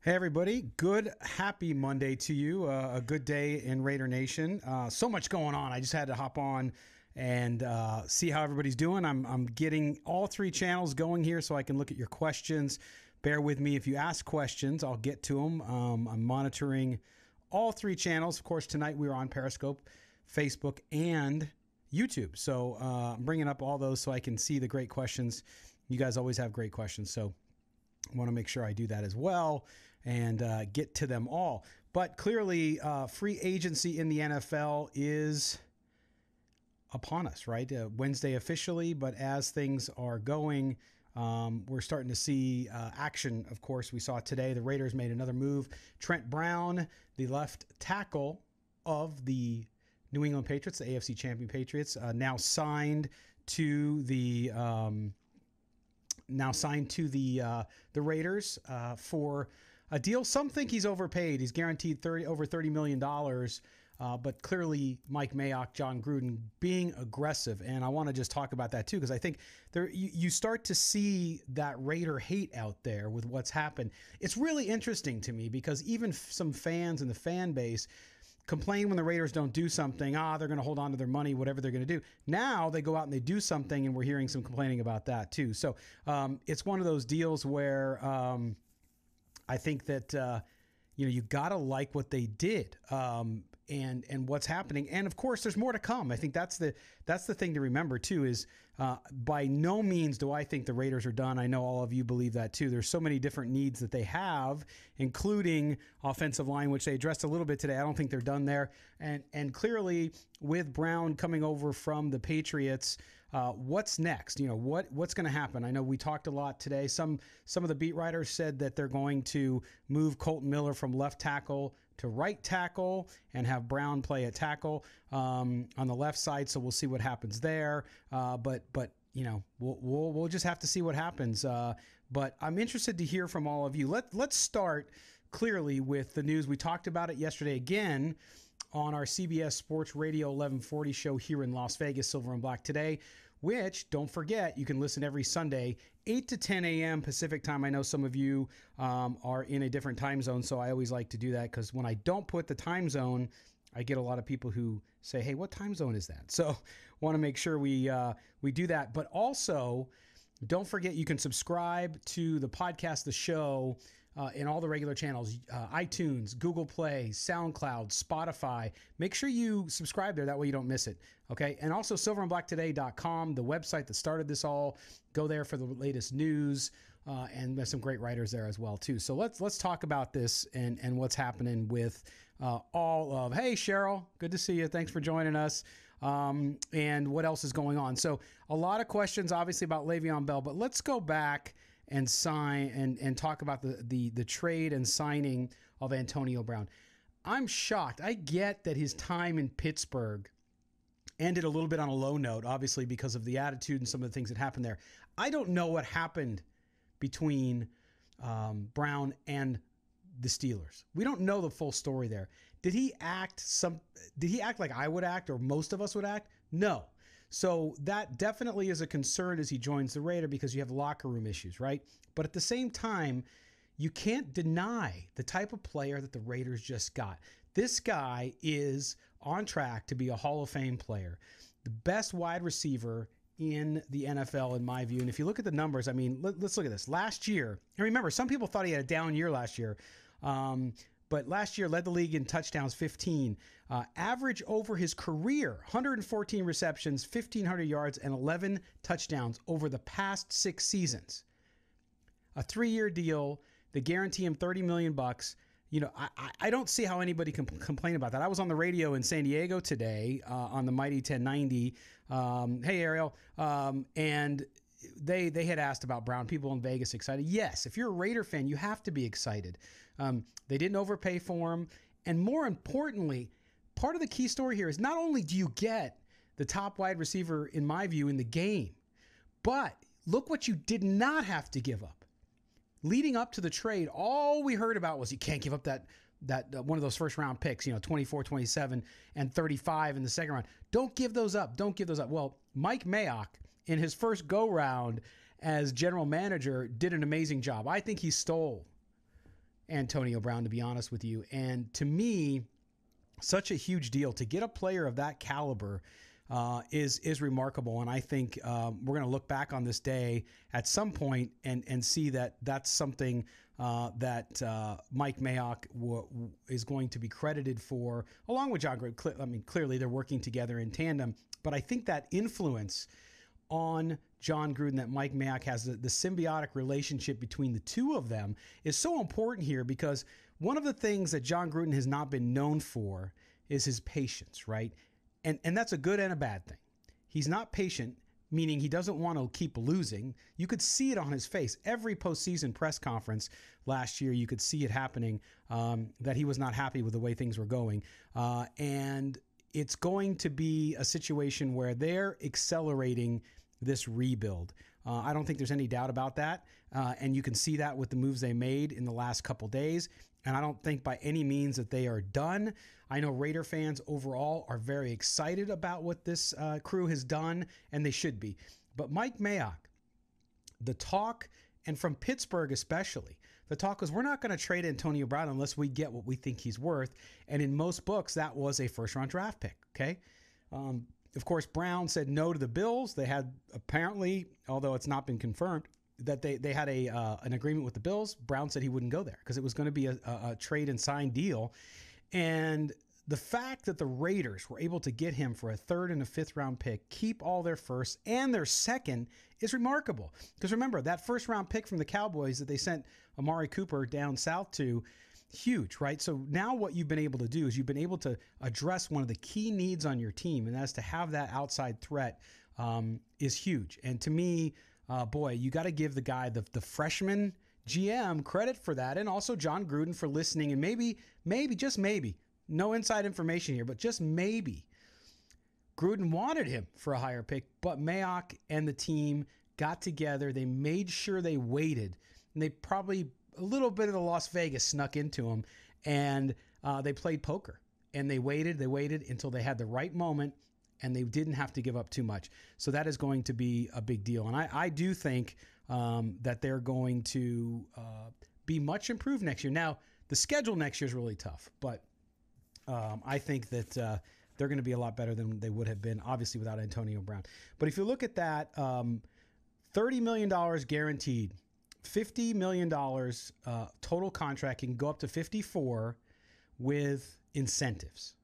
Hey everybody, good happy Monday to you. A good day in Raider Nation. So much going on. I just had to hop on and see how everybody's doing. I'm getting all three channels going here so I can look at your questions. Bear with me. If you ask questions, I'll get to them. I'm monitoring all three channels. Of course, tonight we were on Periscope, Facebook, and YouTube. So I'm bringing up all those so I can see the great questions. You guys always have great questions, so I want to make sure I do that as well and get to them all. But clearly, free agency in the NFL is upon us, right? Wednesday officially, but as things are going, we're starting to see action. Of course, we saw today the Raiders made another move. Trent Brown, the left tackle of the New England Patriots, the AFC champion Patriots, now signed to the Raiders for a deal. Some think he's overpaid. He's guaranteed over $30 million. But clearly Mike Mayock, John Gruden being aggressive. And I want to just talk about that too, because I think you start to see that Raider hate out there with what's happened. It's really interesting to me because even some fans in the fan base complain when the Raiders don't do something. They're going to hold on to their money, whatever they're going to do. Now they go out and they do something, and we're hearing some complaining about that too. So it's one of those deals where I think that you got to like what they did and what's happening. And of course, there's more to come. I think that's the thing to remember too. Is by no means do I think the Raiders are done. I know all of you believe that too. There's so many different needs that they have, including offensive line, which they addressed a little bit today. I don't think they're done there. And clearly, with Brown coming over from the Patriots, what's next? What's going to happen? I know we talked a lot today. Some of the beat writers said that they're going to move Colton Miller from left tackle to right tackle and have Brown play at tackle on the left side. So we'll see what happens there. But we'll just have to see what happens. But I'm interested to hear from all of you. Let's start clearly with the news. We talked about it yesterday again on our CBS Sports Radio 1140 show here in Las Vegas, Silver and Black Today, which, don't forget, you can listen every Sunday, 8 to 10 a.m. Pacific time. I know some of you are in a different time zone, so I always like to do that because when I don't put the time zone, I get a lot of people who say, hey, what time zone is that? So want to make sure we do that. But also, don't forget you can subscribe to the podcast, the show, in all the regular channels, iTunes, Google Play, SoundCloud, Spotify. Make sure you subscribe there. That way you don't miss it. Okay. And also silverandblacktoday.com, the website that started this all. Go there for the latest news. And there's some great writers there as well too. So let's talk about this and what's happening with all of, hey, Cheryl, good to see you. Thanks for joining us. And what else is going on? So a lot of questions obviously about Le'Veon Bell, but let's go back and sign and talk about the trade and signing of Antonio Brown. I'm shocked. I get that his time in Pittsburgh ended a little bit on a low note, obviously because of the attitude and some of the things that happened there. I don't know what happened between Brown and the Steelers. We don't know the full story there. Did he act like I would act or most of us would act? No. So that definitely is a concern as he joins the Raider because you have locker room issues, right? But at the same time, you can't deny the type of player that the Raiders just got. This guy is on track to be a Hall of Fame player, the best wide receiver in the NFL in my view. And if you look at the numbers, I mean, let's look at this. Last year, and remember, some people thought he had a down year last year, but last year led the league in touchdowns, 15. Average over his career, 114 receptions, 1,500 yards, and 11 touchdowns over the past 6 seasons. A 3-year deal. They guarantee him $30 million. I don't see how anybody can complain about that. I was on the radio in San Diego today on the Mighty 1090. Hey, Ariel. And they had asked about Brown. People in Vegas excited. Yes, if you're a Raider fan, you have to be excited. They didn't overpay for him. And more importantly, part of the key story here is not only do you get the top wide receiver, in my view, in the game, but look what you did not have to give up. Leading up to the trade, all we heard about was you can't give up that one of those first round picks, 24, 27, and 35 in the second round. Don't give those up. Don't give those up. Well, Mike Mayock, in his first go round as general manager, did an amazing job. I think he stole Antonio Brown, to be honest with you. And to me, such a huge deal to get a player of that caliber is remarkable. And I think we're going to look back on this day at some point and see that that's something that Mike Mayock is going to be credited for, along with John Gruden. I mean, clearly they're working together in tandem. But I think that influence on John Gruden that Mike Mayock has, the symbiotic relationship between the two of them, is so important here, because one of the things that John Gruden has not been known for is his patience, right? And that's a good and a bad thing. He's not patient, meaning he doesn't want to keep losing. You could see it on his face. Every postseason press conference last year, you could see it happening, that he was not happy with the way things were going. And it's going to be a situation where they're accelerating this rebuild. I don't think there's any doubt about that. And you can see that with the moves they made in the last couple days. And I don't think by any means that they are done. I know Raider fans overall are very excited about what this crew has done, and they should be. But Mike Mayock, the talk, and from Pittsburgh especially, the talk was, we're not going to trade Antonio Brown unless we get what we think he's worth. And in most books, that was a first-round draft pick, okay? Of course, Brown said no to the Bills. They had apparently, although it's not been confirmed, that they had an agreement with the Bills. Brown said he wouldn't go there because it was going to be a trade and sign deal. And the fact that the Raiders were able to get him for a third and a fifth round pick, keep all their first and their second, is remarkable. Because remember, that first round pick from the Cowboys that they sent Amari Cooper down south to, huge, right? So now what you've been able to do is you've been able to address one of the key needs on your team, and that's to have that outside threat is huge. And to me, boy, you got to give the guy, the freshman GM, credit for that, and also John Gruden for listening. And maybe, just maybe, no inside information here, but just maybe, Gruden wanted him for a higher pick, but Mayock and the team got together. They made sure they waited, and they probably a little bit of the Las Vegas snuck into them, and they played poker, and they waited until they had the right moment, and they didn't have to give up too much. So that is going to be a big deal. And I do think that they're going to be much improved next year. Now, the schedule next year is really tough, but I think that they're going to be a lot better than they would have been, obviously, without Antonio Brown. But if you look at that, $30 million guaranteed, $50 million total contract, can go up to 54 with incentives.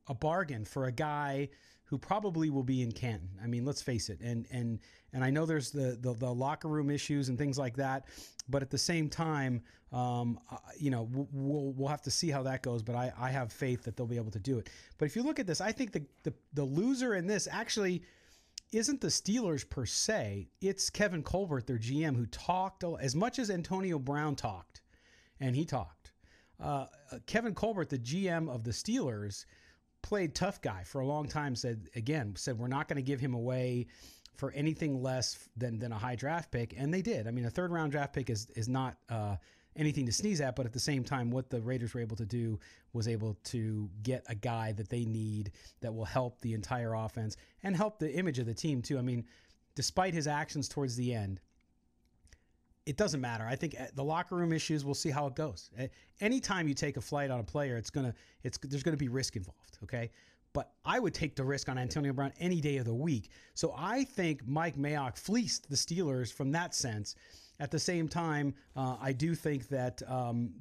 A bargain for a guy who probably will be in Canton. I mean, let's face it. And I know there's the locker room issues and things like that, but at the same time, we'll have to see how that goes. But I have faith that they'll be able to do it. But if you look at this, I think the loser in this actually isn't the Steelers per se. It's Kevin Colbert, their GM, who talked as much as Antonio Brown talked, and he talked. Kevin Colbert, the GM of the Steelers, played tough guy for a long time, said we're not going to give him away for anything less than a high draft pick. And they did. I mean, a third round draft pick is not anything to sneeze at, but at the same time, what the Raiders were able to do was able to get a guy that they need that will help the entire offense and help the image of the team too. I mean, despite his actions towards the end, it doesn't matter. I think the locker room issues, we'll see how it goes. Anytime you take a flight on a player, there's going to be risk involved, okay? But I would take the risk on Antonio Brown any day of the week. So I think Mike Mayock fleeced the Steelers from that sense. At the same time, I do think that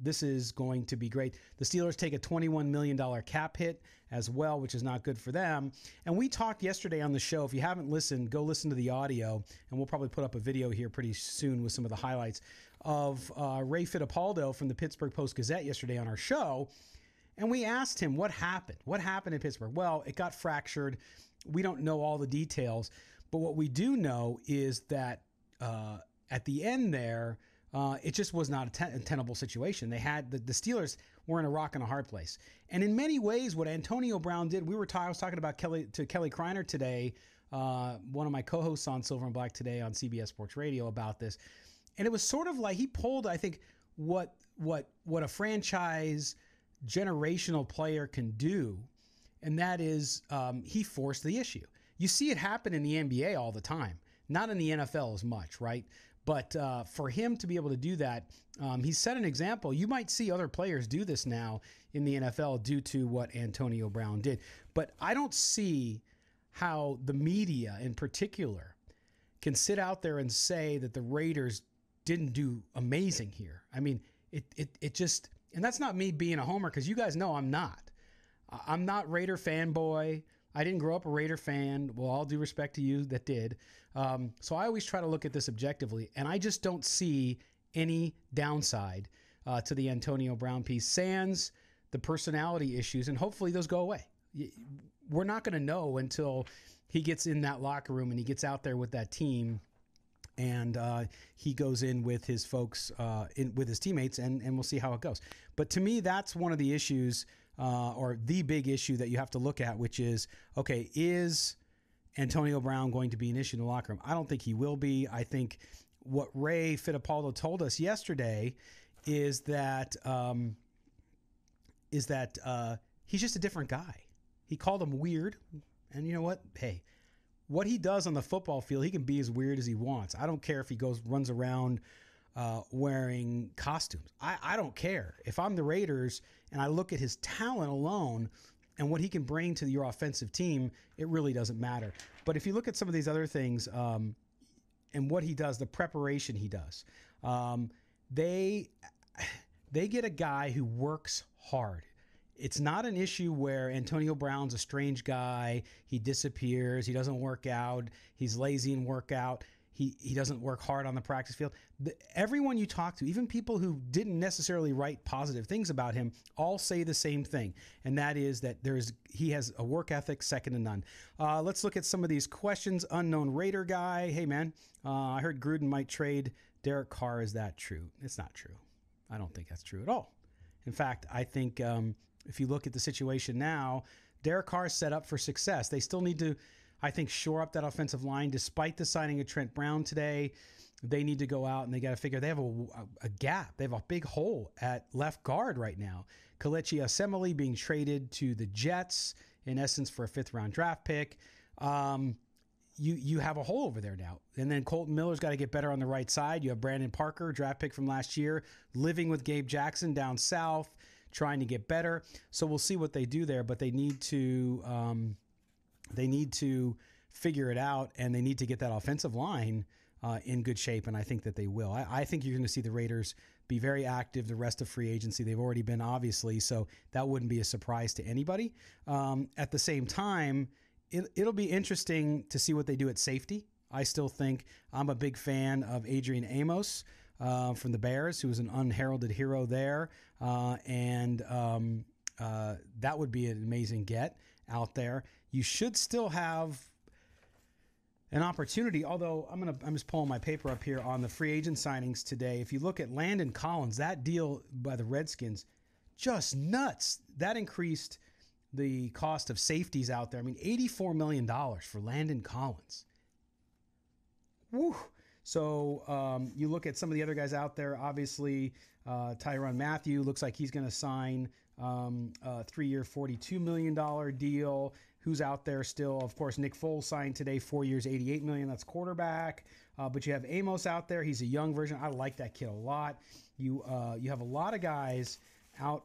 this is going to be great. The Steelers take a $21 million cap hit as well, which is not good for them. And we talked yesterday on the show. If you haven't listened, go listen to the audio, and we'll probably put up a video here pretty soon with some of the highlights of Ray Fiittipaldo from the Pittsburgh Post-Gazette yesterday on our show. And we asked him what happened. What happened in Pittsburgh? Well, it got fractured. We don't know all the details. But what we do know is that at the end there, it just was not a tenable situation. They had the Steelers were in a rock and a hard place. And in many ways, what Antonio Brown did, I was talking about Kelly Kreiner today, one of my co-hosts on Silver and Black today on CBS Sports Radio about this. And it was sort of like he pulled, I think, what a franchise generational player can do, and that is he forced the issue. You see it happen in the NBA all the time, not in the NFL as much, right? But for him to be able to do that, he's set an example. You might see other players do this now in the NFL due to what Antonio Brown did. But I don't see how the media in particular can sit out there and say that the Raiders didn't do amazing here. I mean, it just, and that's not me being a homer, because you guys know I'm not. I'm not Raider fanboy. I didn't grow up a Raider fan. Well, all due respect to you that did. So I always try to look at this objectively, and I just don't see any downside to the Antonio Brown piece, sans the personality issues, and hopefully those go away. We're not going to know until he gets in that locker room and he gets out there with that team, and he goes in with his folks, with his teammates, and we'll see how it goes. But to me, that's one of the issues, or the big issue that you have to look at, which is, okay, is Antonio Brown going to be an issue in the locker room? I don't think he will be. I think what Ray Fiittipaldo told us yesterday is that he's just a different guy. He called him weird, and you know what? Hey, what he does on the football field, he can be as weird as he wants. I don't care if he runs around wearing costumes. I don't care. If I'm the Raiders and I look at his talent alone and what he can bring to your offensive team, it really doesn't matter. But if you look at some of these other things and what he does, the preparation he does, they get a guy who works hard. It's not an issue where Antonio Brown's a strange guy. He disappears. He doesn't work out. He's lazy in workout. He doesn't work hard on the practice field. Everyone you talk to, even people who didn't necessarily write positive things about him, all say the same thing, and that is that he has a work ethic second to none. Let's look at some of these questions. Unknown Raider guy. Hey, man, I heard Gruden might trade Derek Carr. Is that true? It's not true. I don't think that's true at all. In fact, I think if you look at the situation now, Derek Carr is set up for success. They still need to, I think, shore up that offensive line. Despite the signing of Trent Brown today, they need to go out and they got to figure they have a gap. They have a big hole at left guard right now. Kelechi Osemele being traded to the Jets, in essence, for a 5th-round draft pick. You have a hole over there now. And then Colton Miller's got to get better on the right side. You have Brandon Parker, draft pick from last year, living with Gabe Jackson down south, trying to get better. So we'll see what they do there, but they need to figure it out, and they need to get that offensive line in good shape, and I think that they will. I think you're going to see the Raiders be very active the rest of free agency. They've already been, obviously, so that wouldn't be a surprise to anybody. At the same time, it'll be interesting to see what they do at safety. I still think I'm a big fan of Adrian Amos from the Bears, who was an unheralded hero there, and that would be an amazing get out there. You should still have an opportunity, although I'm just pulling my paper up here on the free agent signings today. If you look at Landon Collins, that deal by the Redskins, just nuts. That increased the cost of safeties out there. I mean, $84 million for Landon Collins. Woo. So you look at some of the other guys out there. Obviously, Tyrann Mathieu looks like he's going to sign a 3-year, $42 million deal. Who's out there still? Of course, Nick Foles signed today, 4 years, $88 million. That's quarterback. But you have Amos out there. He's a young version. I like that kid a lot. You have a lot of guys out.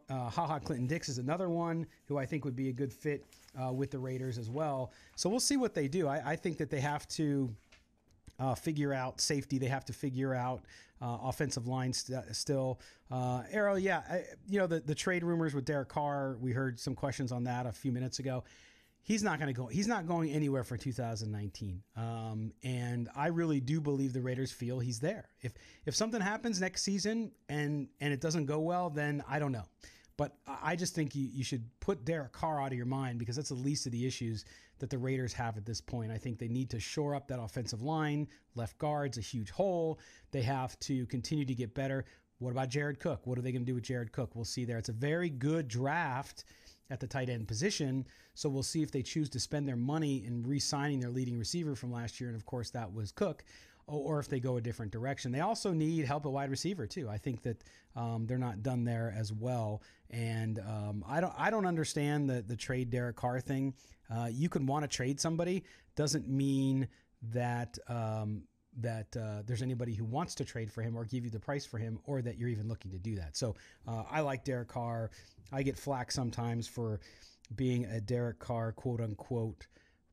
Clinton Dix is another one who I think would be a good fit with the Raiders as well. So we'll see what they do. I think that they have to figure out safety. They have to figure out offensive line still. Arrow, the trade rumors with Derek Carr, we heard some questions on that a few minutes ago. He's not going to go. He's not going anywhere for 2019. And I really do believe the Raiders feel he's there. If something happens next season and it doesn't go well, then I don't know. But I just think you should put Derek Carr out of your mind, because that's the least of the issues that the Raiders have at this point. I think they need to shore up that offensive line. Left guard's a huge hole. They have to continue to get better. What about Jared Cook? What are they going to do with Jared Cook? We'll see there. It's a very good draft at the tight end position, so we'll see if they choose to spend their money in re-signing their leading receiver from last year, and of course that was Cook, or if they go a different direction. They also need help at wide receiver too. I think that they're not done there as well, and I don't understand the trade Derek Carr thing. You can want to trade somebody, doesn't mean that that there's anybody who wants to trade for him or give you the price for him, or that you're even looking to do that. So I like Derek Carr. I get flack sometimes for being a Derek Carr quote unquote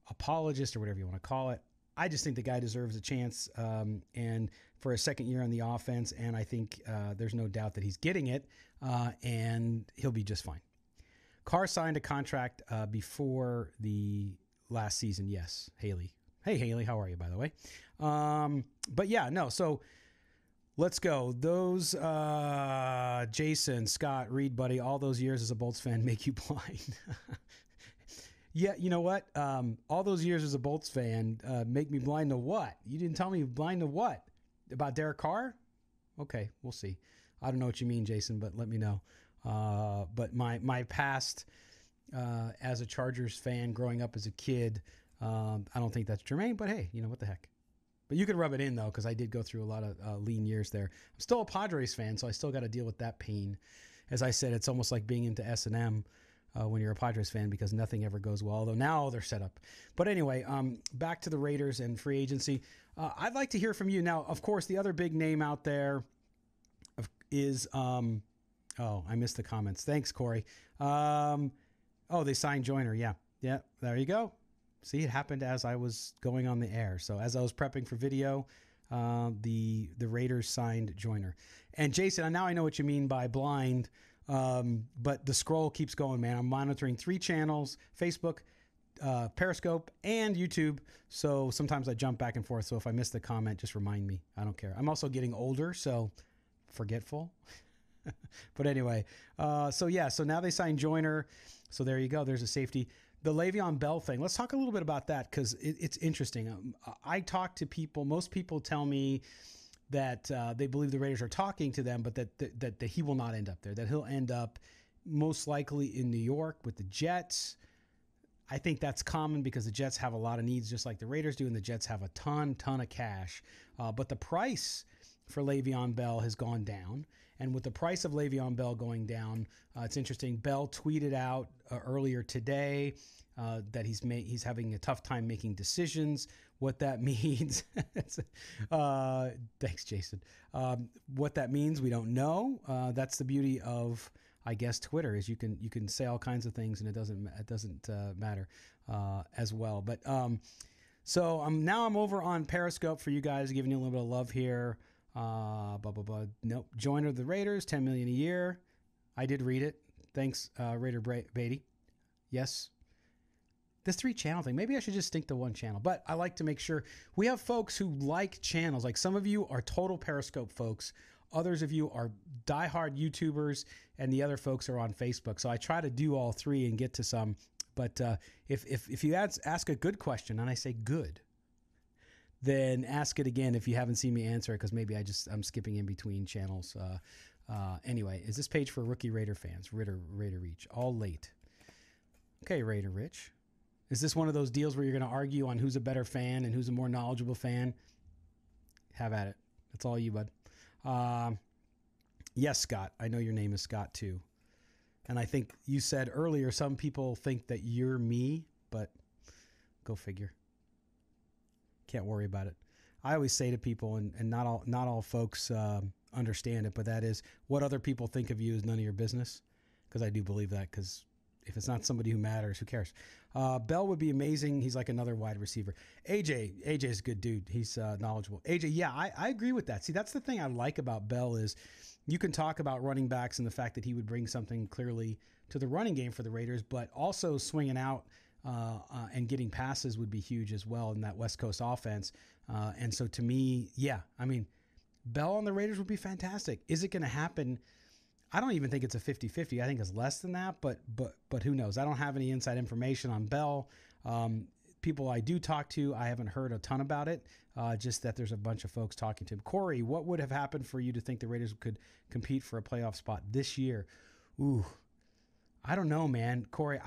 apologist or whatever you want to call it. I just think the guy deserves a chance, and for a second year on the offense, and I think there's no doubt that he's getting it, and he'll be just fine. Carr signed a contract before the last season. Yes, Haley. Hey, Haley, how are you, by the way? But yeah, no, so let's go. Those Jason, Scott, Reed, buddy, all those years as a Bolts fan make you blind. Yeah, you know what? All those years as a Bolts fan make me blind to what? You didn't tell me blind to what? About Derek Carr? Okay, we'll see. I don't know what you mean, Jason, but let me know. But my past as a Chargers fan growing up as a kid, I don't think that's germane, but hey, you know, what the heck. But you could rub it in, though, because I did go through a lot of lean years there. I'm still a Padres fan, so I still got to deal with that pain. As I said, it's almost like being into S&M. When you're a Padres fan, because nothing ever goes well, although now they're set up. But anyway, back to the Raiders and free agency. I'd like to hear from you. Now, of course, the other big name out there is, I missed the comments. Thanks, Corey. They signed Joyner. Yeah, there you go. See, it happened as I was going on the air. So as I was prepping for video, the Raiders signed Joyner. And Jason, now I know what you mean by blind. But the scroll keeps going, man. I'm monitoring 3 channels: Facebook, Periscope, and YouTube. So sometimes I jump back and forth. So if I miss the comment, just remind me. I don't care. I'm also getting older, so forgetful. But anyway, so now they signed Joyner. So there you go. There's a safety. The Le'Veon Bell thing. Let's talk a little bit about that, because it's interesting. I talk to people. Most people tell me that they believe the Raiders are talking to them, but that he will not end up there, that he'll end up most likely in New York with the Jets. I think that's common because the Jets have a lot of needs just like the Raiders do, and the Jets have a ton of cash. But the price for Le'Veon Bell has gone down. And with the price of Le'Veon Bell going down, it's interesting. Bell tweeted out earlier today that he's having a tough time making decisions. What that means, thanks, Jason. What that means, we don't know. That's the beauty of, I guess, Twitter, is you can say all kinds of things and it doesn't matter as well. But so I'm over on Periscope for you guys, giving you a little bit of love here. Nope. Joiner of the Raiders, $10 million a year. I did read it. Thanks, Raider Beatty. Yes. This 3-channel thing, maybe I should just stick to 1 channel, but I like to make sure we have folks who like channels. Like some of you are total Periscope folks. Others of you are diehard YouTubers, and the other folks are on Facebook. So I try to do all 3 and get to some. But if you ask a good question, and I say good, then ask it again if you haven't seen me answer it, because maybe I'm skipping in between channels. Anyway, is this page for rookie Raider fans? Raider Reach, all late. Okay, Raider Rich. Is this one of those deals where you're going to argue on who's a better fan and who's a more knowledgeable fan? Have at it. That's all you, bud. Yes, Scott. I know your name is Scott, too. And I think you said earlier some people think that you're me, but go figure. Can't worry about it. I always say to people, and not all folks understand it, but that is, what other people think of you is none of your business, because I do believe that, because if it's not somebody who matters, who cares? Bell would be amazing. He's like another wide receiver. AJ's a good dude. He's knowledgeable. AJ, yeah, I agree with that. See, that's the thing I like about Bell is you can talk about running backs and the fact that he would bring something clearly to the running game for the Raiders, but also swinging out and getting passes would be huge as well in that West Coast offense. And so to me, yeah, I mean, Bell on the Raiders would be fantastic. Is it going to happen? I don't even think it's a 50-50. I think it's less than that, but who knows? I don't have any inside information on Bell. People I do talk to, I haven't heard a ton about it, just that there's a bunch of folks talking to him. Corey, what would have happened for you to think the Raiders could compete for a playoff spot this year? Ooh, I don't know, man. Corey,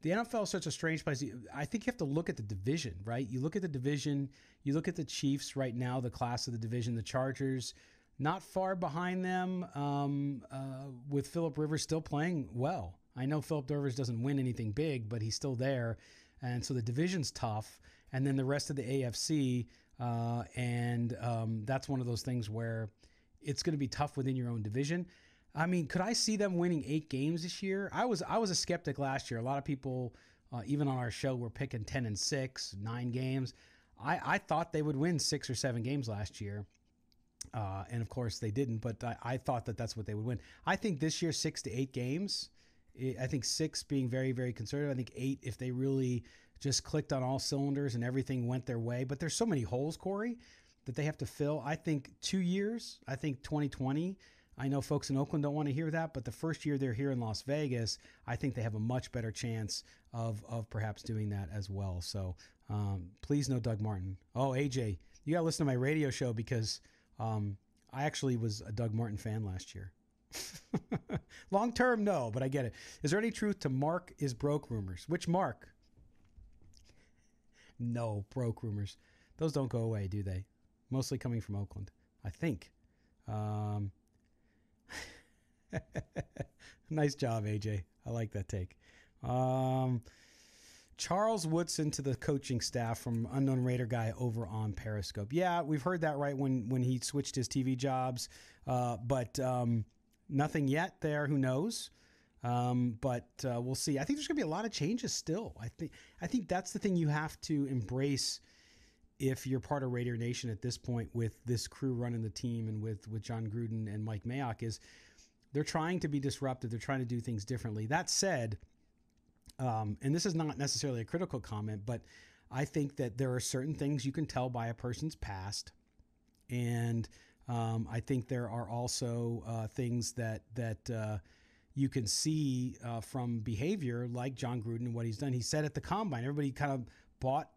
the NFL is such a strange place. I think you have to look at the division, right? You look at the division, you look at the Chiefs right now, the class of the division, the Chargers, not far behind them, with Phillip Rivers still playing well. I know Phillip Rivers doesn't win anything big, but he's still there. And so the division's tough. And then the rest of the AFC, That's one of those things where it's going to be tough within your own division. I mean, could I see them winning 8 games this year? I was a skeptic last year. A lot of people, even on our show, were picking 10-6, 9 games. I thought they would win 6 or 7 games last year. And of course they didn't, but I thought that that's what they would win. I think this year 6 to 8 games. I think 6 being very, very conservative. I think 8 if they really just clicked on all cylinders and everything went their way. But there's so many holes, Corey, that they have to fill. I think 2 years. I think 2020. I know folks in Oakland don't want to hear that, but the first year they're here in Las Vegas, I think they have a much better chance of perhaps doing that as well. So please no Doug Martin. Oh, AJ, you got to listen to my radio show because I actually was a Doug Martin fan last year. Long term, no, but I get it. Is there any truth to Mark is broke rumors? Which Mark? No, broke rumors. Those don't go away, do they? Mostly coming from Oakland, I think. Nice job, AJ. I like that take. Charles Woodson to the coaching staff from Unknown Raider guy over on Periscope. Yeah, we've heard that right when he switched his TV jobs, but nothing yet there. Who knows? But we'll see. I think there's going to be a lot of changes still. I think that's the thing you have to embrace if you're part of Raider Nation at this point with this crew running the team and with John Gruden and Mike Mayock is they're trying to be disruptive. They're trying to do things differently. That said, and this is not necessarily a critical comment, but I think that there are certain things you can tell by a person's past. And I think there are also things that you can see from behavior like John Gruden and what he's done. He said at the Combine, everybody kind of bought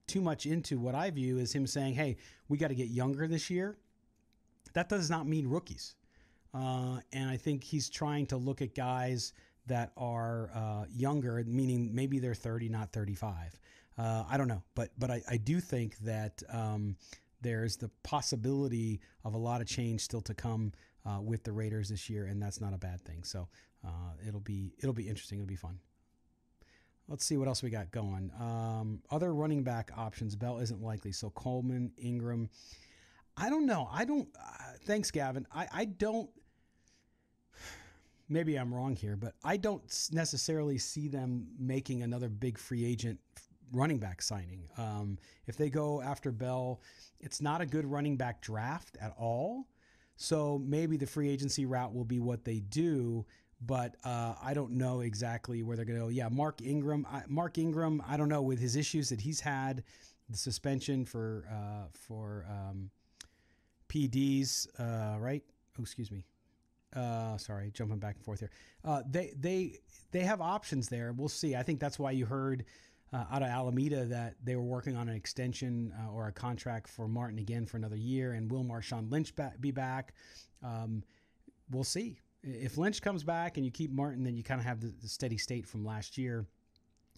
too much into what I view as him saying, hey, we got to get younger this year. That does not mean rookies. And I think he's trying to look at guys that are younger, meaning maybe they're 30, not 35. I don't know. But I do think that there's the possibility of a lot of change still to come with the Raiders this year, and that's not a bad thing. So it'll be interesting. It'll be fun. Let's see what else we got going. Other running back options. Bell isn't likely. So Coleman, Ingram. I don't know. Thanks, Gavin. I don't. Maybe I'm wrong here, but I don't necessarily see them making another big free agent running back signing. If they go after Bell, it's not a good running back draft at all. So maybe the free agency route will be what they do. But I don't know exactly where they're going to go. Yeah, Mark Ingram, I don't know, with his issues that he's had, the suspension for PDs, right? Oh, excuse me. Sorry, jumping back and forth here. They have options there. We'll see. I think that's why you heard out of Alameda that they were working on an extension or a contract for Martin again for another year. And will Marshawn Lynch be back? We'll see. If Lynch comes back and you keep Martin, then you kind of have the steady state from last year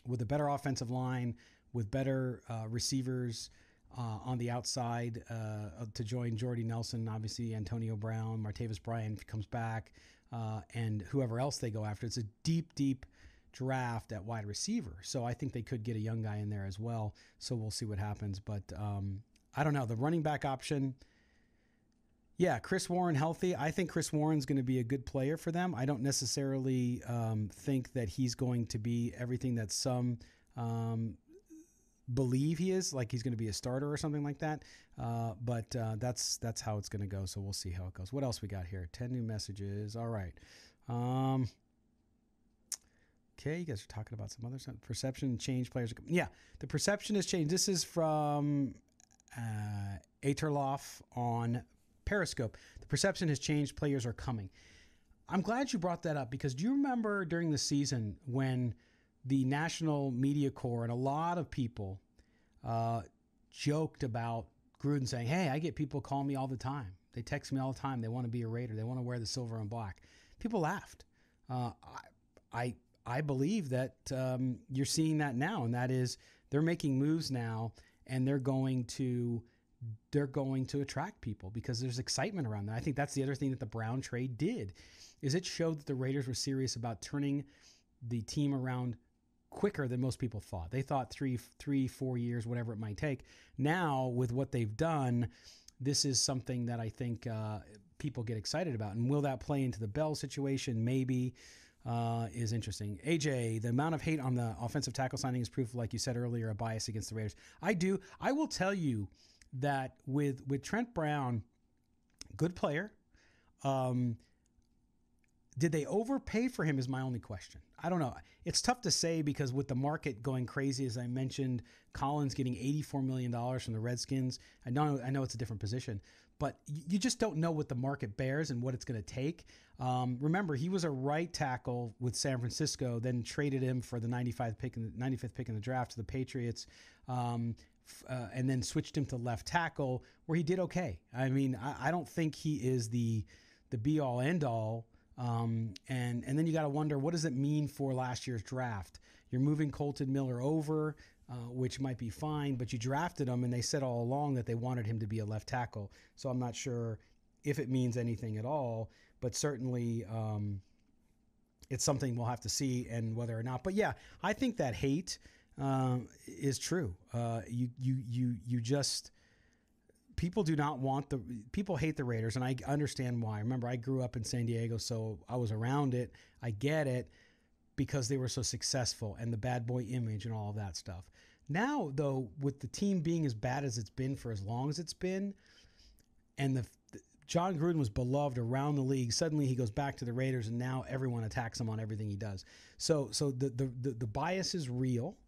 with a better offensive line, with better receivers on the outside to join Jordy Nelson, obviously Antonio Brown, Martavis Bryant comes back, and whoever else they go after. It's a deep, deep draft at wide receiver. So I think they could get a young guy in there as well. So we'll see what happens. But I don't know. The running back option, yeah, Chris Warren healthy. I think Chris Warren's going to be a good player for them. I don't necessarily think that he's going to be everything that some believe he is, like he's going to be a starter or something like that. But that's how it's going to go. So we'll see how it goes. What else we got here? 10 new messages. All right. Okay, you guys are talking about some other stuff. Perception change players. Yeah, the perception has changed. This is from Aterloff on Periscope. The perception has changed. Players are coming. I'm glad you brought that up because do you remember during the season when the national media corps and a lot of people joked about Gruden saying, hey, I get people calling me all the time. They text me all the time. They want to be a Raider. They want to wear the silver and black. People laughed. I believe that you're seeing that now, and that is they're making moves now, and they're going to attract people because there's excitement around that. I think that's the other thing that the Brown trade did, is it showed that the Raiders were serious about turning the team around quicker than most people thought. They thought 4 years, whatever it might take. Now, with what they've done, this is something that I think people get excited about. And will that play into the Bell situation? Maybe. Is interesting. AJ, the amount of hate on the offensive tackle signing is proof, like you said earlier, a bias against the Raiders. I will tell you that with Trent Brown, good player. Did they overpay for him is my only question. I don't know. It's tough to say because with the market going crazy, as I mentioned, Collins getting $84 million from the Redskins. I know it's a different position, but you just don't know what the market bears and what it's going to take. Remember, he was a right tackle with San Francisco, then traded him for the 95th pick in the draft to the Patriots, and then switched him to left tackle, where he did okay. I mean, I don't think he is the be-all, end-all. And then you got to wonder, what does it mean for last year's draft? You're moving Colton Miller over, which might be fine, but you drafted him, and they said all along that they wanted him to be a left tackle. So I'm not sure if it means anything at all, but certainly it's something we'll have to see and whether or not. But yeah, I think that hate is true. You just... People do not want people hate the Raiders, and I understand why. Remember, I grew up in San Diego, so I was around it. I get it because they were so successful and the bad boy image and all of that stuff. Now, though, with the team being as bad as it's been for as long as it's been, and John Gruden was beloved around the league, suddenly he goes back to the Raiders, and now everyone attacks him on everything he does. So the bias is real.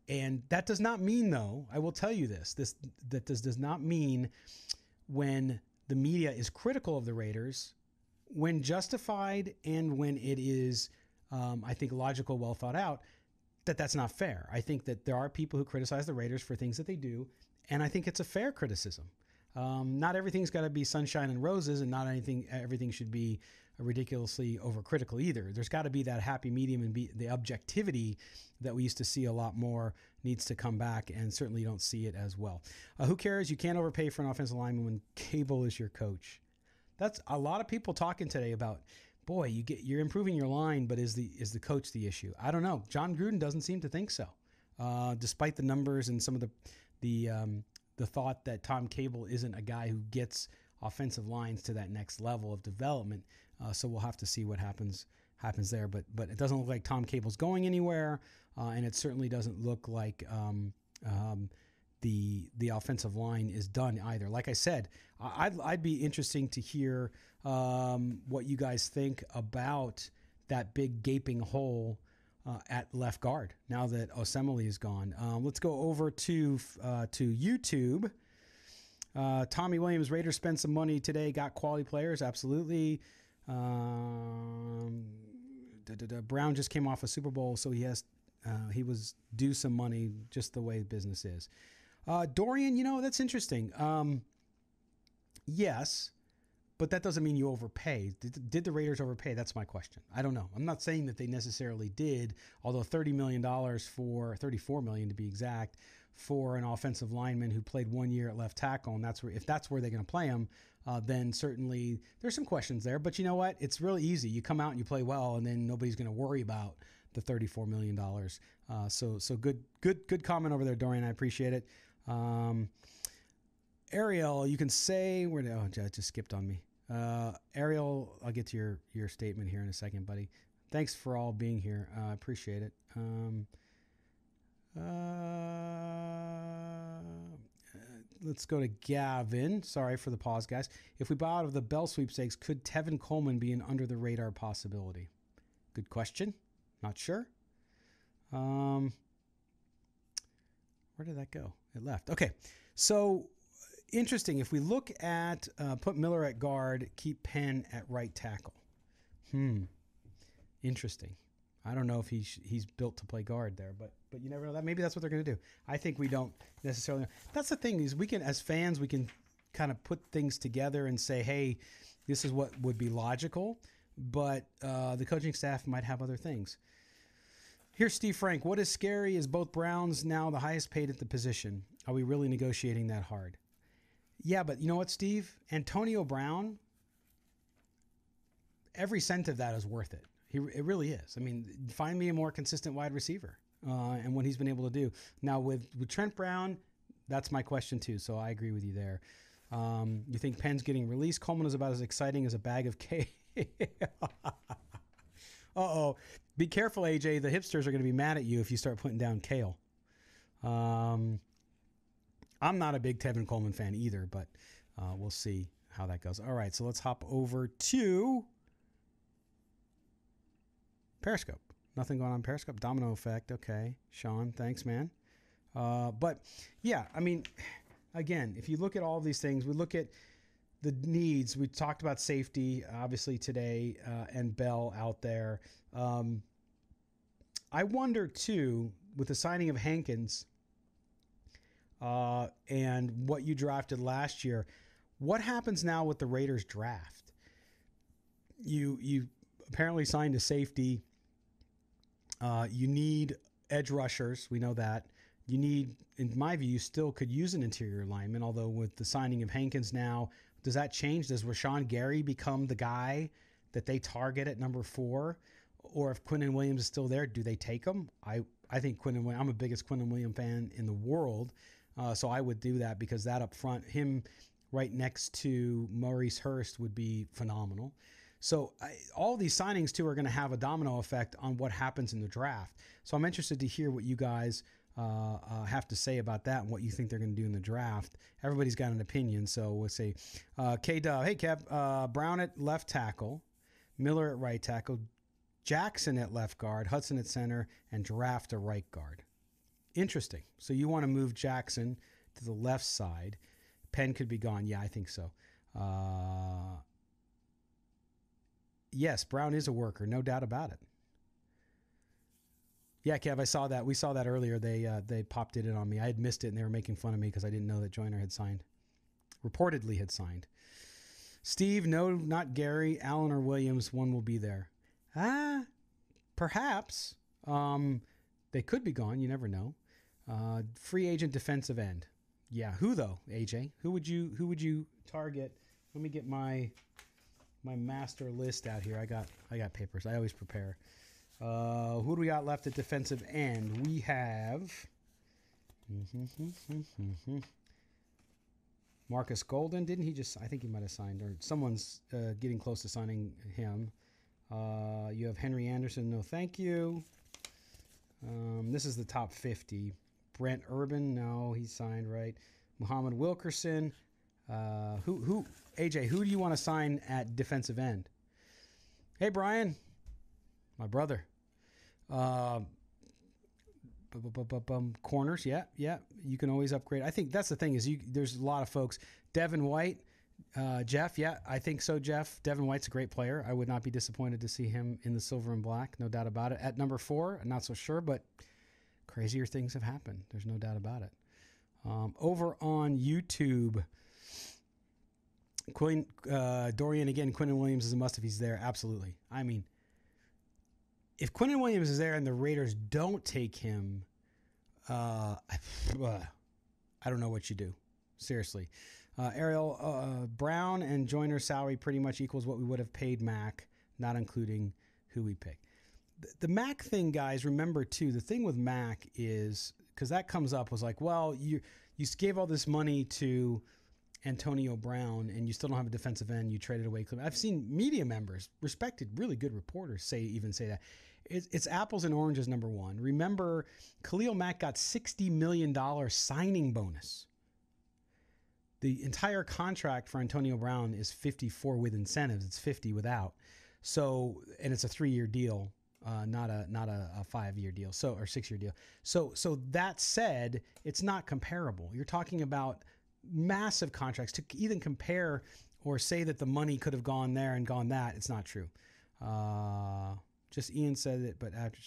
And that does not mean, though, I will tell you this does not mean when the media is critical of the Raiders, when justified and when it is, I think, logical, well thought out, that's not fair. I think that there are people who criticize the Raiders for things that they do, and I think it's a fair criticism. Not everything's got to be sunshine and roses, and not everything should be ridiculously overcritical either. There's got to be that happy medium, and the objectivity that we used to see a lot more needs to come back, and certainly you don't see it as well. Who cares? You can't overpay for an offensive lineman when Cable is your coach. That's a lot of people talking today about, boy, you're improving your line, but is the coach the issue? I don't know. John Gruden doesn't seem to think so, despite the numbers and some of the thought that Tom Cable isn't a guy who gets offensive lines to that next level of development. So we'll have to see what happens there. But it doesn't look like Tom Cable's going anywhere, and it certainly doesn't look like the offensive line is done either. Like I said, I'd be interesting to hear what you guys think about that big gaping hole at left guard now that Osemele is gone. Let's go over to YouTube. Tommy Williams, Raiders spent some money today, got quality players, absolutely. Brown just came off a Super Bowl, so he was due some money, just the way business is. Dorian, that's interesting. Yes, but that doesn't mean you overpay. Did the Raiders overpay? That's my question. I don't know. I'm not saying that they necessarily did, although $34 million to be exact, for an offensive lineman who played 1 year at left tackle, and if that's where they're going to play him, then certainly there's some questions there. But you know what? It's really easy. You come out and you play well, and then nobody's going to worry about the $34 million. So good comment over there, Dorian. I appreciate it. Ariel, you can say it just skipped on me. Ariel, I'll get to your statement here in a second, buddy. Thanks for all being here. I appreciate it. Let's go to Gavin. Sorry for the pause, guys. If we bow out of the Bell sweepstakes, could Tevin Coleman be an under-the-radar possibility? Good question. Not sure. Where did that go? It left. Okay. So, interesting. If we look at put Miller at guard, keep Penn at right tackle. Interesting. I don't know if he's built to play guard there, but you never know that. Maybe that's what they're going to do. I think we don't necessarily know. That's the thing is as fans, we can kind of put things together and say, hey, this is what would be logical, but the coaching staff might have other things. Here's Steve Frank. What is scary is both Browns now the highest paid at the position. Are we really negotiating that hard? Yeah, but you know what, Steve? Antonio Brown, every cent of that is worth it. It really is. I mean, find me a more consistent wide receiver and what he's been able to do. Now, with Trent Brown, that's my question too, so I agree with you there. You think Penn's getting released? Coleman is about as exciting as a bag of kale. Uh-oh. Be careful, AJ. The hipsters are going to be mad at you if you start putting down kale. I'm not a big Tevin Coleman fan either, but we'll see how that goes. All right, so let's hop over to Periscope. Nothing going on Periscope. Domino effect. Okay. Sean, thanks, man. But, yeah, I mean, again, if you look at all of these things, we look at the needs. We talked about safety, obviously, today, and Bell out there. I wonder, too, with the signing of Hankins and what you drafted last year, what happens now with the Raiders draft? You apparently signed a safety. You need edge rushers. We know that. You need, in my view, you still could use an interior lineman, although with the signing of Hankins now, does that change? Does Rashawn Gary become the guy that they target at number 4? Or if Quinnen Williams is still there, do they take him? I think Quinnen Williams, I'm the biggest Quinnen Williams fan in the world, so I would do that because that up front, him right next to Maurice Hurst would be phenomenal. So all these signings, too, are going to have a domino effect on what happens in the draft. So I'm interested to hear what you guys have to say about that and what you think they're going to do in the draft. Everybody's got an opinion, so we'll say K-Dub. Hey, Kev. Brown at left tackle, Miller at right tackle, Jackson at left guard, Hudson at center, and draft a right guard. Interesting. So you want to move Jackson to the left side. Penn could be gone. Yeah, I think so. Yes, Brown is a worker, no doubt about it. Yeah, Kev, I saw that. We saw that earlier. They popped it in on me. I had missed it, and they were making fun of me because I didn't know that Joyner had signed. Reportedly had signed. Steve, no, not Gary. Allen or Williams, one will be there. Perhaps. They could be gone. You never know. Free agent defensive end. Yeah, who though, AJ? Who would you target? Let me get my master list out here. I got papers. I always prepare. Who do we got left at defensive end? We have Marcus Golden. Didn't he just? I think he might have signed, or someone's getting close to signing him. You have Henry Anderson. No, thank you. This is the top 50. Brent Urban. No, he signed, right? Muhammad Wilkerson. Who? AJ, who do you want to sign at defensive end? Hey, Brian. My brother. Corners, yeah. You can always upgrade. I think that's the thing is there's a lot of folks. Devin White, Jeff, yeah, I think so, Jeff. Devin White's a great player. I would not be disappointed to see him in the silver and black, no doubt about it. At number 4, I'm not so sure, but crazier things have happened. There's no doubt about it. Over on YouTube, Dorian again, Quinnen Williams is a must if he's there. Absolutely. I mean, if Quinnen Williams is there and the Raiders don't take him, I don't know what you do. Seriously. Ariel, Brown and Joyner's salary pretty much equals what we would have paid Mac, not including who we picked. The Mac thing, guys, remember, too, the thing with Mac is, because that comes up, was like, well, you gave all this money to Antonio Brown and you still don't have a defensive end. You traded away. I've seen media members, respected, really good reporters say that. It's apples and oranges, number one. Remember, Khalil Mack got $60 million signing bonus. The entire contract for Antonio Brown is 54 with incentives. It's 50 without. So, and it's a 3-year deal, not a 5-year deal, or 6-year deal. So that said, it's not comparable. You're talking about massive contracts to even compare or say that the money could have gone there and gone that. It's not true. Just Ian said it, but after,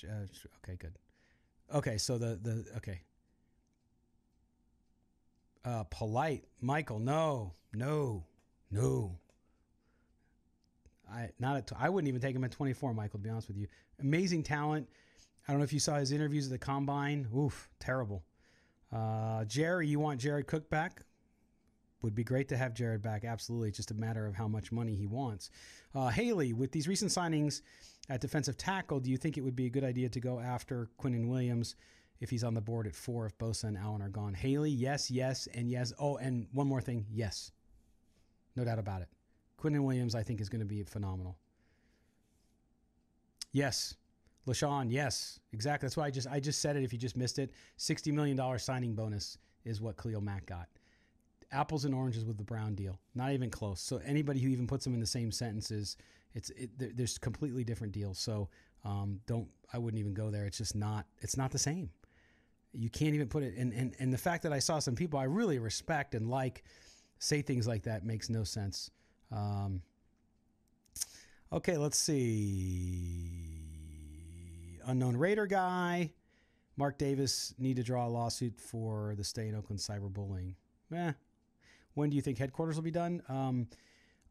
okay, good. Okay, so okay. Polite, Michael, no. I wouldn't even take him at 24, Michael, to be honest with you. Amazing talent. I don't know if you saw his interviews at the Combine. Oof, terrible. Jerry, you want Jared Cook back? Would be great to have Jared back. Absolutely. It's just a matter of how much money he wants. Haley, with these recent signings at defensive tackle, do you think it would be a good idea to go after Quinnen Williams if he's on the board at 4 if Bosa and Allen are gone? Haley, yes, and yes. Oh, and one more thing. Yes. No doubt about it. Quinnen Williams, I think, is going to be phenomenal. Yes. LaShawn, yes. Exactly. That's why I just said it if you just missed it. $60 million signing bonus is what Khalil Mack got. Apples and oranges with the Brown deal. Not even close. So anybody who even puts them in the same sentences, there's completely different deals. So I wouldn't even go there. It's just not the same. You can't even put it and the fact that I saw some people I really respect and say things like that makes no sense. Okay, let's see. Unknown Raider guy. Mark Davis need to draw a lawsuit for the stay in Oakland cyberbullying. When do you think headquarters will be done?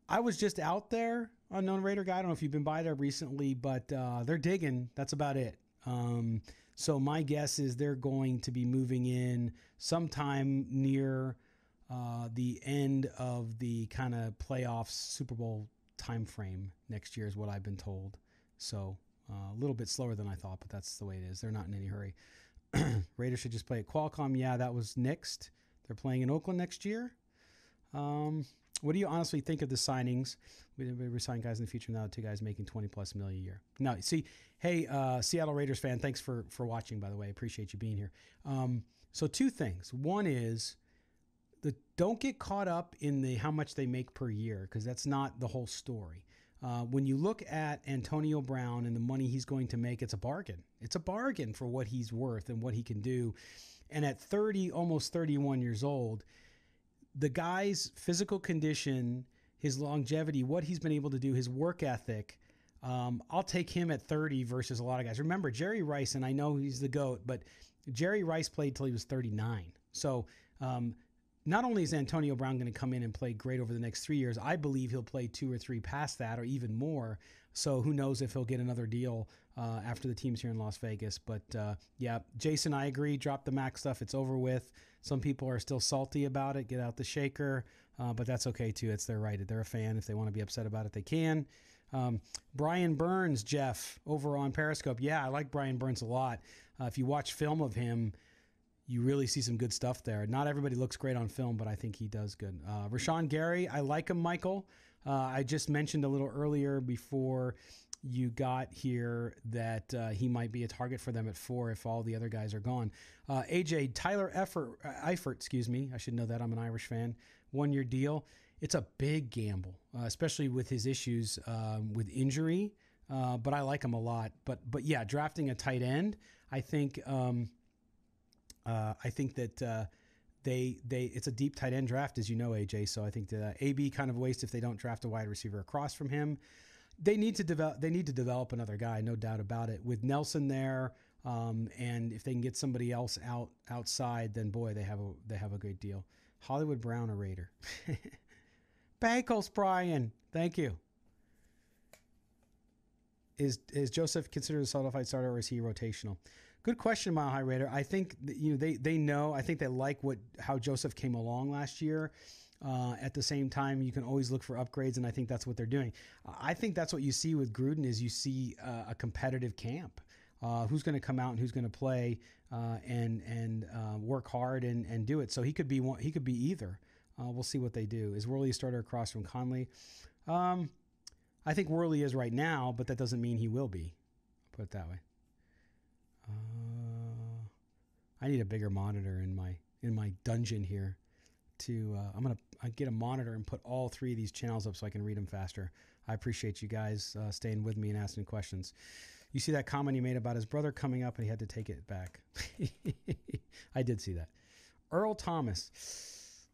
I was just out there, Unknown Raider guy. I don't know if you've been by there recently, but they're digging. That's about it. So my guess is they're going to be moving in sometime near the end of the kind of playoffs Super Bowl time frame next year is what I've been told. So a little bit slower than I thought, but that's the way it is. They're not in any hurry. Raiders should just play at Qualcomm. Yeah, that was nixed. They're playing in Oakland next year. What do you honestly think of the signings? We sign guys in the future now. 2 guys making $20+ million a year. Now, see, hey, Seattle Raiders fan, thanks for watching, by the way. I appreciate you being here. So 2 things. One is don't get caught up in the how much they make per year, because that's not the whole story. When you look at Antonio Brown and the money he's going to make, it's a bargain. It's a bargain for what he's worth and what he can do. And at 30, almost 31 years old, the guy's physical condition, his longevity, what he's been able to do, his work ethic, I'll take him at 30 versus a lot of guys. Remember, Jerry Rice, and I know he's the GOAT, but Jerry Rice played till he was 39. So not only is Antonio Brown going to come in and play great over the next 3 years, I believe he'll play 2 or 3 past that or even more. So who knows if he'll get another deal after the team's here in Las Vegas. But yeah, Jason, I agree. Drop the Mac stuff. It's over with. Some people are still salty about it. Get out the shaker. But that's okay too. It's their right. They're a fan. If they want to be upset about it, they can. Brian Burns, Jeff, over on Periscope. Yeah, I like Brian Burns a lot. If you watch film of him, you really see some good stuff there. Not everybody looks great on film, but I think he does good. Rashawn Gary, I like him, Michael. I just mentioned a little earlier before you got here that he might be a target for them at 4 if all the other guys are gone. AJ, Tyler Eifert, excuse me. I should know that. I'm an Irish fan. 1-year deal. It's a big gamble, especially with his issues with injury. But I like him a lot. But yeah, drafting a tight end, I think that it's a deep tight end draft, as you know, AJ. So I think the AB kind of waste if they don't draft a wide receiver across from him. They need to develop another guy, no doubt about it. With Nelson there, and if they can get somebody else outside, then boy, they have a great deal. Hollywood Brown, a Raider. Bagels, Brian. Thank you. Is Joseph considered a solidified starter, or is he rotational? Good question, Mile High Raider. I think they know. I think they like how Joseph came along last year. At the same time, you can always look for upgrades, and I think that's what they're doing. I think that's what you see with Gruden is you see a competitive camp. Who's going to come out and who's going to play and work hard and do it. So he could be one. He could be either. We'll see what they do. Is Worley a starter across from Conley? I think Worley is right now, but that doesn't mean he will be. I'll put it that way. I need a bigger monitor in my dungeon here. I'm gonna get a monitor and put all 3 of these channels up so I can read them faster. I appreciate you guys staying with me and asking questions. You see that comment he made about his brother coming up and he had to take it back. I did see that. Earl Thomas.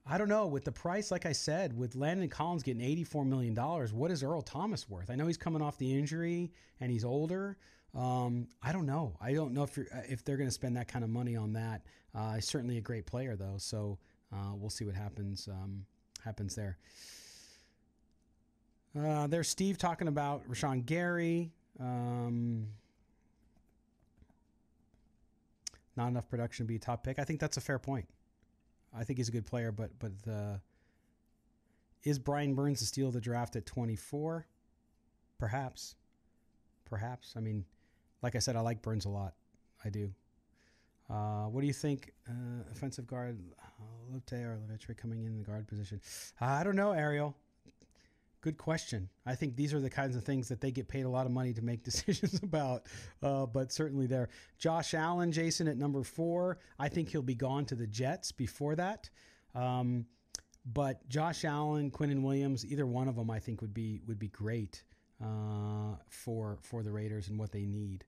I don't know. With the price, like I said, with Landon Collins getting $84 million, what is Earl Thomas worth? I know he's coming off the injury and he's older. I don't know. I don't know if they're going to spend that kind of money on that. He's certainly a great player, though. So we'll see what happens there. There's Steve talking about Rashawn Gary. Not enough production to be a top pick. I think that's a fair point. I think he's a good player, but Is Brian Burns the steal of the draft at 24? Perhaps. I mean, like I said, I like Burns a lot. I do. What do you think? Offensive guard, Lotte or Levitre coming in the guard position? I don't know, Ariel. Good question. I think these are the kinds of things that they get paid a lot of money to make decisions about, but certainly there. Josh Allen, Jason, at number 4. I think he'll be gone to the Jets before that. But Josh Allen, Quinnen Williams, either one of them I think would be great for the Raiders and what they need.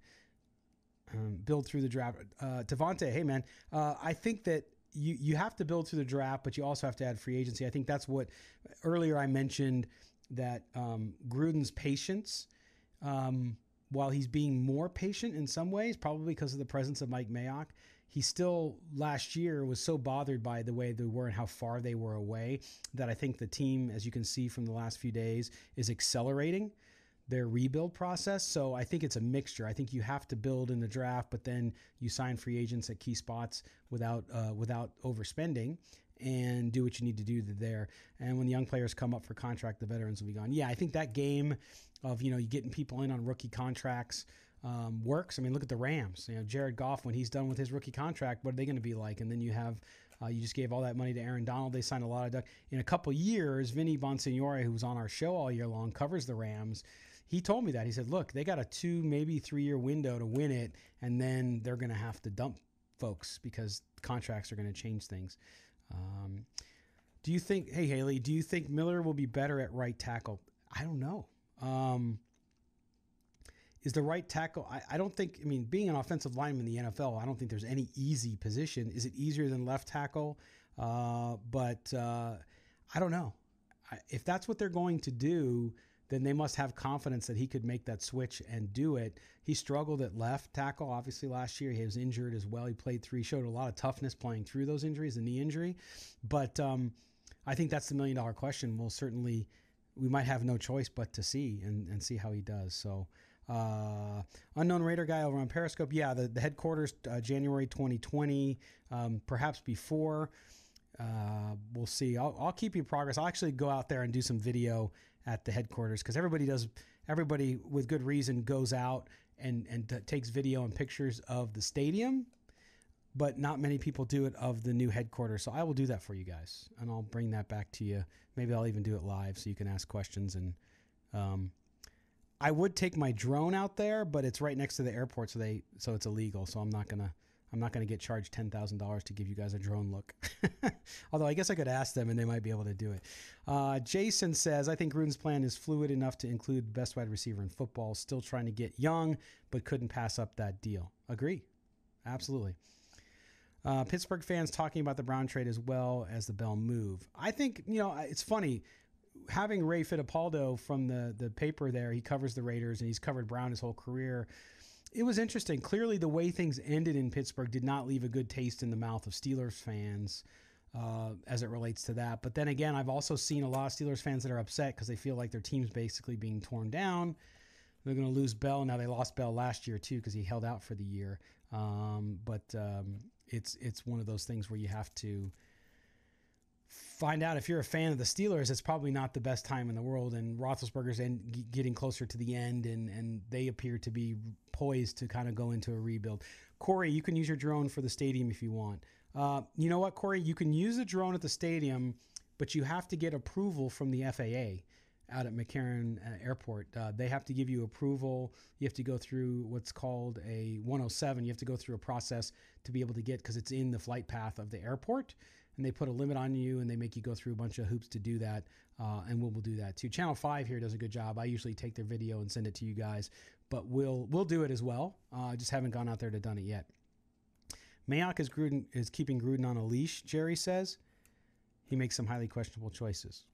Build through the draft. Devontae, hey, man, I think that you have to build through the draft, but you also have to add free agency. I think that's what earlier I mentioned that Gruden's patience, while he's being more patient in some ways, probably because of the presence of Mike Mayock, he still last year was so bothered by the way they were and how far they were away that I think the team, as you can see from the last few days, is accelerating their rebuild process. So I think it's a mixture. I think you have to build in the draft, but then you sign free agents at key spots without overspending and do what you need to do there. And when the young players come up for contract, the veterans will be gone. Yeah, I think that game of, you getting people in on rookie contracts works. I mean, look at the Rams. Jared Goff, when he's done with his rookie contract, what are they going to be like? And then you have, you just gave all that money to Aaron Donald. They signed a lot of in a couple years. Vinny Bonsignore, who was on our show all year long, covers the Rams. He told me that. He said, look, they got a 2, maybe 3-year window to win it, and then they're going to have to dump folks because contracts are going to change things. Do you think, hey, Haley, do you think Miller will be better at right tackle? I don't know. Is the right tackle, I don't think, being an offensive lineman in the NFL, I don't think there's any easy position. Is it easier than left tackle? But I don't know. If that's what they're going to do, then they must have confidence that he could make that switch and do it. He struggled at left tackle, obviously, last year. He was injured as well. He played 3, showed a lot of toughness playing through those injuries, the knee injury. But I think that's the million-dollar question. We might have no choice but to see and see how he does. So, unknown Raider guy over on Periscope. Yeah, the headquarters, January 2020, perhaps before. We'll see. I'll keep you progress. I'll actually go out there and do some video at the headquarters because everybody with good reason goes out and takes video and pictures of the stadium, but not many people do it of the new headquarters. So I will do that for you guys, and I'll bring that back to you. Maybe I'll even do it live so you can ask questions. And I would take my drone out there, but it's right next to the airport, so it's illegal. So I'm not gonna get charged $10,000 to give you guys a drone look. Although I guess I could ask them and they might be able to do it. Jason says, I think Gruden's plan is fluid enough to include the best wide receiver in football. Still trying to get young, but couldn't pass up that deal. Agree. Absolutely. Pittsburgh fans talking about the Brown trade as well as the Bell move. I think, it's funny. Having Ray Fiittipaldo from the paper there, he covers the Raiders and he's covered Brown his whole career. It was interesting. Clearly, the way things ended in Pittsburgh did not leave a good taste in the mouth of Steelers fans as it relates to that. But then again, I've also seen a lot of Steelers fans that are upset because they feel like their team's basically being torn down. They're going to lose Bell. Now, they lost Bell last year, too, because he held out for the year. But it's one of those things where you have to find out if you're a fan of the Steelers, it's probably not the best time in the world. And Roethlisberger's getting closer to the end, and they appear to be poised to kind of go into a rebuild. Corey, you can use your drone for the stadium if you want. You know what, Corey? You can use the drone at the stadium, but you have to get approval from the FAA out at McCarran Airport. They have to give you approval. You have to go through what's called a 107. You have to go through a process to be able to get, because it's in the flight path of the airport. And they put a limit on you, and they make you go through a bunch of hoops to do that, and we'll do that too. Channel 5 here does a good job. I usually take their video and send it to you guys, but we'll do it as well. Just haven't gone out there to done it yet. Mayock is keeping Gruden on a leash, Jerry says. He makes some highly questionable choices.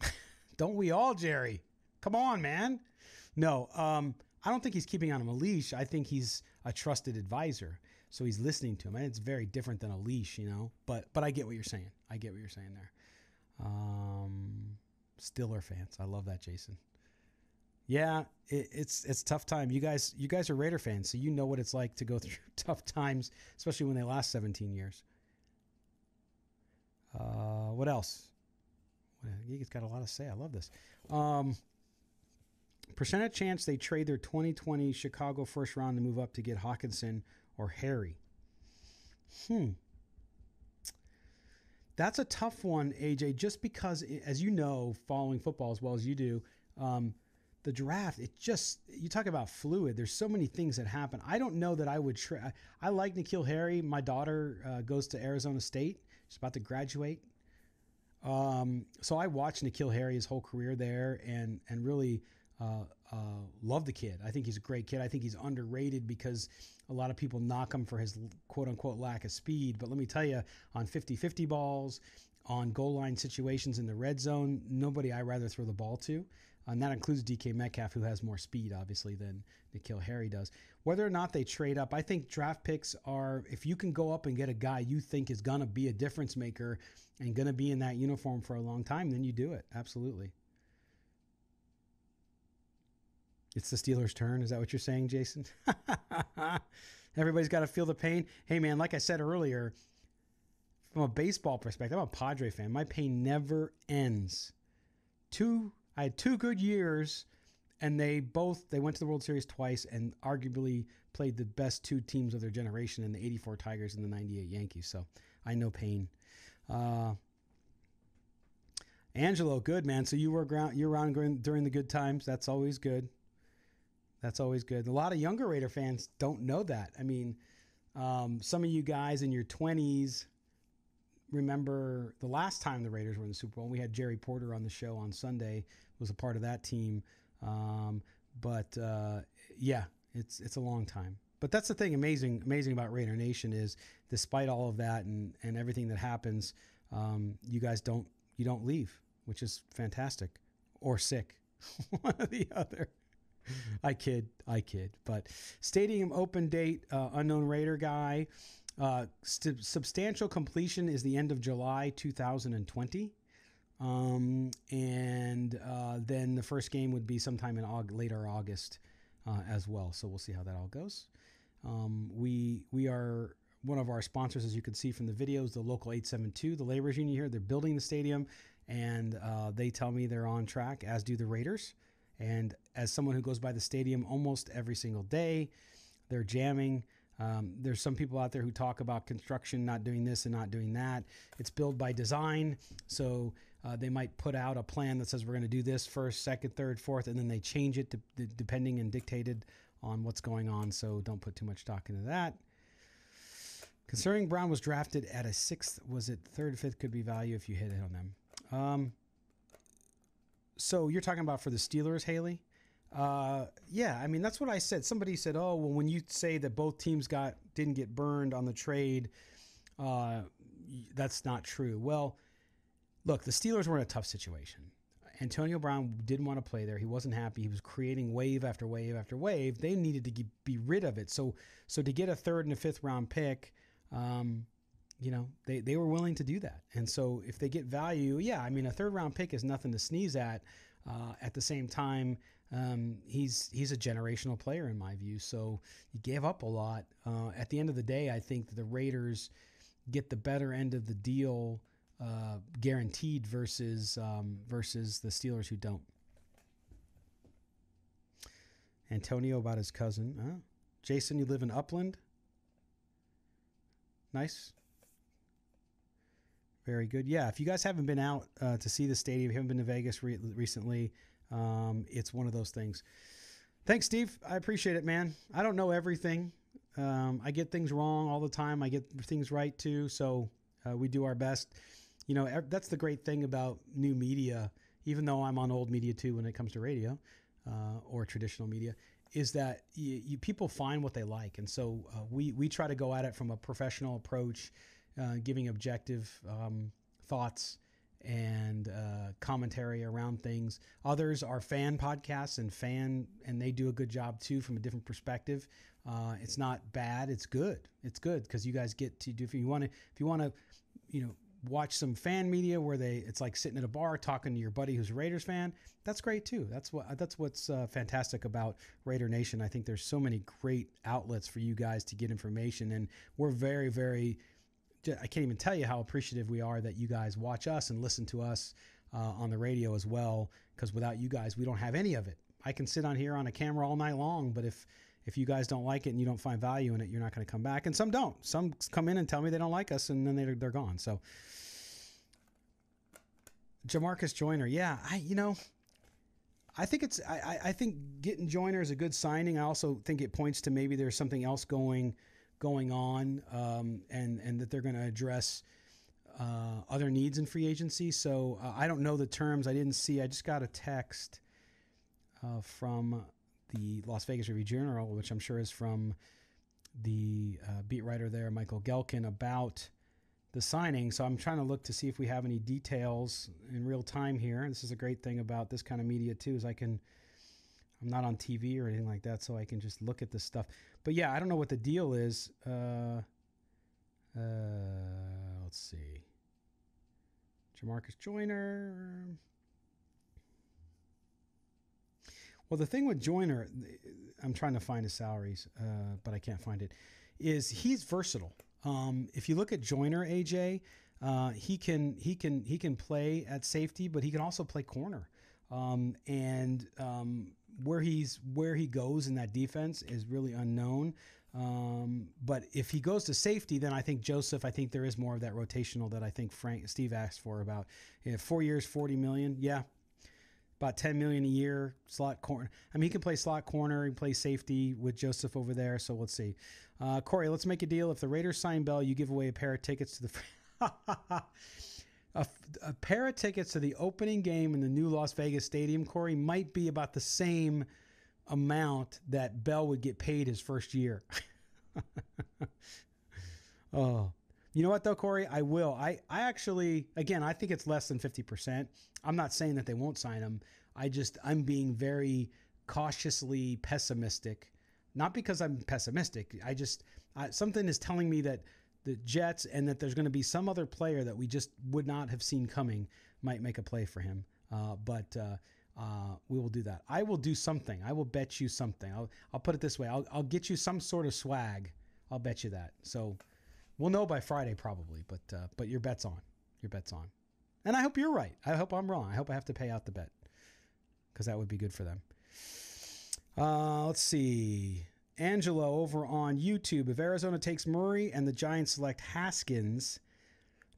Don't we all, Jerry? Come on, man. No, I don't think he's keeping on him a leash. I think he's a trusted advisor. So he's listening to him. And it's very different than a leash, But I get what you're saying. I get what you're saying there. Steeler fans. I love that, Jason. Yeah, it's tough time. You guys are Raider fans, so you know what it's like to go through tough times, especially when they last 17 years. What else? He's got a lot to say. I love this. Percentage chance they trade their 2020 Chicago first round to move up to get Hawkinson or Harry. That's a tough one, AJ, just because, as you know, following football as well as you do, the draft, you talk about fluid. There's so many things that happen. I don't know that I would I like N'Keal Harry. My daughter goes to Arizona State. She's about to graduate. So I watched N'Keal Harry his whole career there and really love the kid. I think he's a great kid. I think he's underrated because a lot of people knock him for his quote-unquote lack of speed. But let me tell you, on 50-50 balls, on goal line situations in the red zone, nobody I'd rather throw the ball to. And that includes DK Metcalf, who has more speed, obviously, than N'Keal Harry does. Whether or not they trade up, I think draft picks are, if you can go up and get a guy you think is going to be a difference maker and going to be in that uniform for a long time, then you do it. Absolutely. It's the Steelers' turn. Is that what you're saying, Jason? Everybody's got to feel the pain. Hey, man, like I said earlier, from a baseball perspective, I'm a Padre fan. My pain never ends. I had 2 good years, and they went to the World Series twice and arguably played the best 2 teams of their generation in the 84 Tigers and the 98 Yankees. So I know pain. Angelo, good, man. So you're around during the good times. That's always good. That's always good. A lot of younger Raider fans don't know that. I mean, some of you guys in your 20s remember the last time the Raiders were in the Super Bowl. We had Jerry Porter on the show on Sunday, was a part of that team. Yeah, it's a long time. But that's the thing amazing about Raider Nation is despite all of that and everything that happens, you guys don't leave, which is fantastic, or sick, one or the other. I kid. But stadium open date, unknown Raider guy. Substantial completion is the end of July 2020. Then the first game would be sometime in later August as well. So we'll see how that all goes. We are one of our sponsors, as you can see from the videos, the local 872, the laborers union here. They're building the stadium, and they tell me they're on track, as do the Raiders. And as someone who goes by the stadium almost every single day, they're jamming. There's some people out there who talk about construction not doing this and not doing that. It's built by design, so they might put out a plan that says we're going to do this first, second, third, fourth, and then they change it depending and dictated on what's going on, so don't put too much stock into that. Considering Brown was drafted at a 6th, was it 3rd, 5th could be value if you hit it on them. So you're talking about for the Steelers, Haley? Yeah, I mean, that's what I said. Somebody said, oh, well, when you say that both teams didn't get burned on the trade, that's not true. Well, look, the Steelers were in a tough situation. Antonio Brown didn't want to play there. He wasn't happy. He was creating wave after wave after wave. They needed to be rid of it. So to get a 3rd and a 5th round pick, they were willing to do that. And so if they get value, yeah, I mean, a 3rd round pick is nothing to sneeze at. At the same time, he's a generational player in my view. So he gave up a lot. At the end of the day, I think the Raiders get the better end of the deal, guaranteed versus the Steelers who don't. Antonio about his cousin. Jason, you live in Upland? Nice. Very good. Yeah, if you guys haven't been out to see the stadium, haven't been to Vegas recently, it's one of those things. Thanks, Steve. I appreciate it, man. I don't know everything. I get things wrong all the time. I get things right, too, so we do our best. You know, that's the great thing about new media, even though I'm on old media, too, when it comes to radio or traditional media, is that people find what they like. And so we try to go at it from a professional approach, giving objective thoughts and commentary around things. Others are fan podcasts and they do a good job too from a different perspective. It's not bad. It's good. It's good because you guys get to do, if you want to, watch some fan media where it's like sitting at a bar talking to your buddy who's a Raiders fan. That's great too. That's what's fantastic about Raider Nation. I think there's so many great outlets for you guys to get information, and we're very, very, I can't even tell you how appreciative we are that you guys watch us and listen to us on the radio as well, because without you guys, we don't have any of it. I can sit on here on a camera all night long, but if you guys don't like it and you don't find value in it, you're not going to come back. And some don't. Some come in and tell me they don't like us, and then they're gone. So Jamarcus Joyner, yeah, I think getting Joyner is a good signing. I also think it points to maybe there's something else going on, and that they're going to address other needs in free agency. So I don't know the terms. I didn't see. I just got a text from the Las Vegas Review-Journal, which I'm sure is from the beat writer there, Michael Gelkin, about the signing. So I'm trying to look to see if we have any details in real time here. This is a great thing about this kind of media too, is I'm not on TV or anything like that, so I can just look at this stuff. But yeah, I don't know what the deal is. Let's see. Jamarcus Joyner. Well, the thing with Joyner, I'm trying to find his salaries, but I can't find it, is he's versatile. If you look at Joyner, AJ, he can play at safety, but he can also play corner. Where he goes in that defense is really unknown. But if he goes to safety, then I think there is more of that rotational that I think Steve asked for about 4 years, $40 million. Yeah. About $10 million a year, slot corner. I mean, he can play slot corner. He can play safety with Joseph over there. So let's see. Corey, let's make a deal. If the Raiders sign Bell, you give away a pair of tickets to the a pair of tickets to the opening game in the new Las Vegas Stadium. Corey, might be about the same amount that Bell would get paid his first year. Oh. You know what, though, Corey? I will. I actually, again, I think it's less than 50%. I'm not saying that they won't sign him. I'm being very cautiously pessimistic. Not because I'm pessimistic. Something is telling me that the Jets and that there's going to be some other player that we just would not have seen coming might make a play for him. But we will do that. I will do something. I will bet you something. I'll put it this way. I'll get you some sort of swag. I'll bet you that. So we'll know by Friday probably, but your bet's on. Your bet's on. And I hope you're right. I hope I'm wrong. I hope I have to pay out the bet because that would be good for them. Let's see. Angelo over on YouTube. If Arizona takes Murray and the Giants select Haskins,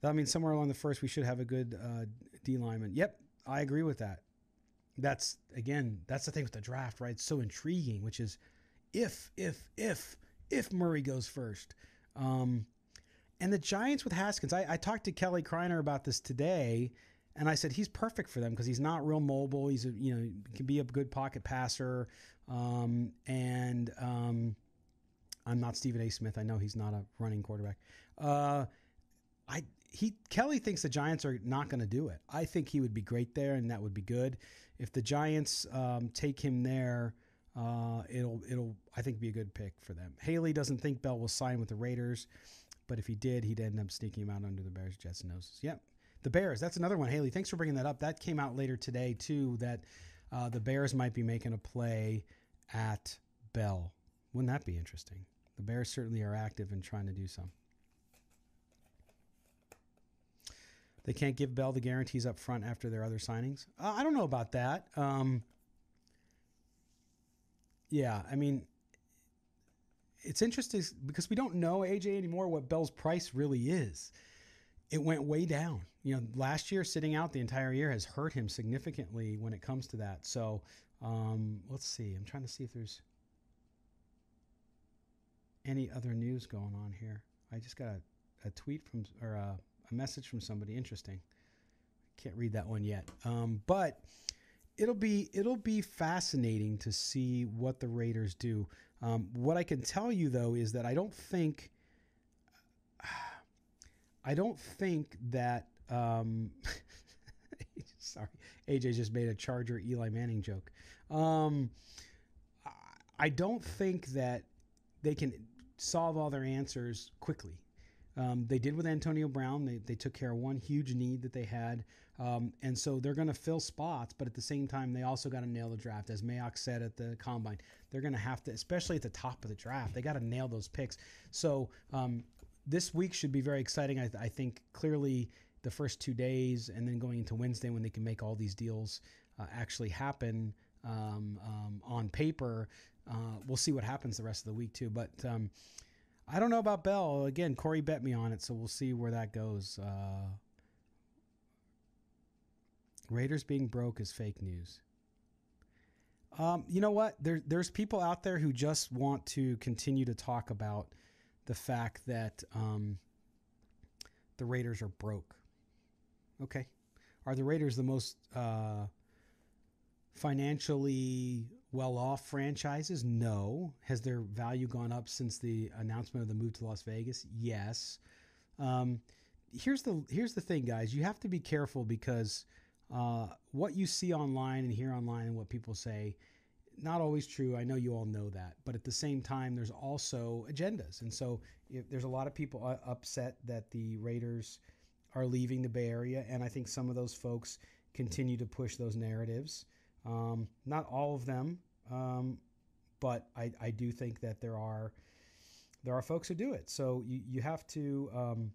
that means somewhere along the first we should have a good D lineman. Yep, I agree with that. That's the thing with the draft, right? It's so intriguing, which is if Murray goes first. And the Giants with Haskins, I talked to Kelly Kreiner about this today, and I said he's perfect for them because he's not real mobile. He's can be a good pocket passer. I'm not Stephen A. Smith. I know he's not a running quarterback. Kelly thinks the Giants are not going to do it. I think he would be great there, and that would be good. If the Giants take him there, it'll I think be a good pick for them. Haley doesn't think Bell will sign with the Raiders, but if he did, he'd end up sneaking him out under the Bears, Jets, and noses. Yep. The Bears, that's another one. Haley, thanks for bringing that up. That came out later today, too, that the Bears might be making a play at Bell. Wouldn't that be interesting? The Bears certainly are active in trying to do some. They can't give Bell the guarantees up front after their other signings. I don't know about that. Yeah, I mean, it's interesting because we don't know, AJ, anymore what Bell's price really is. It went way down. Last year sitting out the entire year has hurt him significantly when it comes to that. So let's see. I'm trying to see if there's any other news going on here. I just got a tweet or a message from somebody. Interesting. Can't read that one yet. But it'll be fascinating to see what the Raiders do. What I can tell you though is that I don't think that sorry, AJ just made a Charger Eli Manning joke. I don't think that they can solve all their answers quickly. They did with Antonio Brown. They took care of one huge need that they had. And so they're going to fill spots, but at the same time, they also got to nail the draft. As Mayock said at the Combine, they're going to have to, especially at the top of the draft, they got to nail those picks. So this week should be very exciting. I think clearly the first 2 days and then going into Wednesday when they can make all these deals actually happen on paper. We'll see what happens the rest of the week too. But I don't know about Bell. Again, Corey bet me on it, so we'll see where that goes. Raiders being broke is fake news. You know what? There's people out there who just want to continue to talk about the fact that the Raiders are broke. Okay. Are the Raiders the most financially well-off franchises? No. Has their value gone up since the announcement of the move to Las Vegas? Yes. Here's the thing, guys. You have to be careful because what you see online and hear online and what people say, not always true. I know you all know that. But at the same time, there's also agendas. And so there's a lot of people upset that the Raiders are leaving the Bay Area. And I think some of those folks continue to push those narratives. Not all of them, but I do think that there are folks who do it. So you have to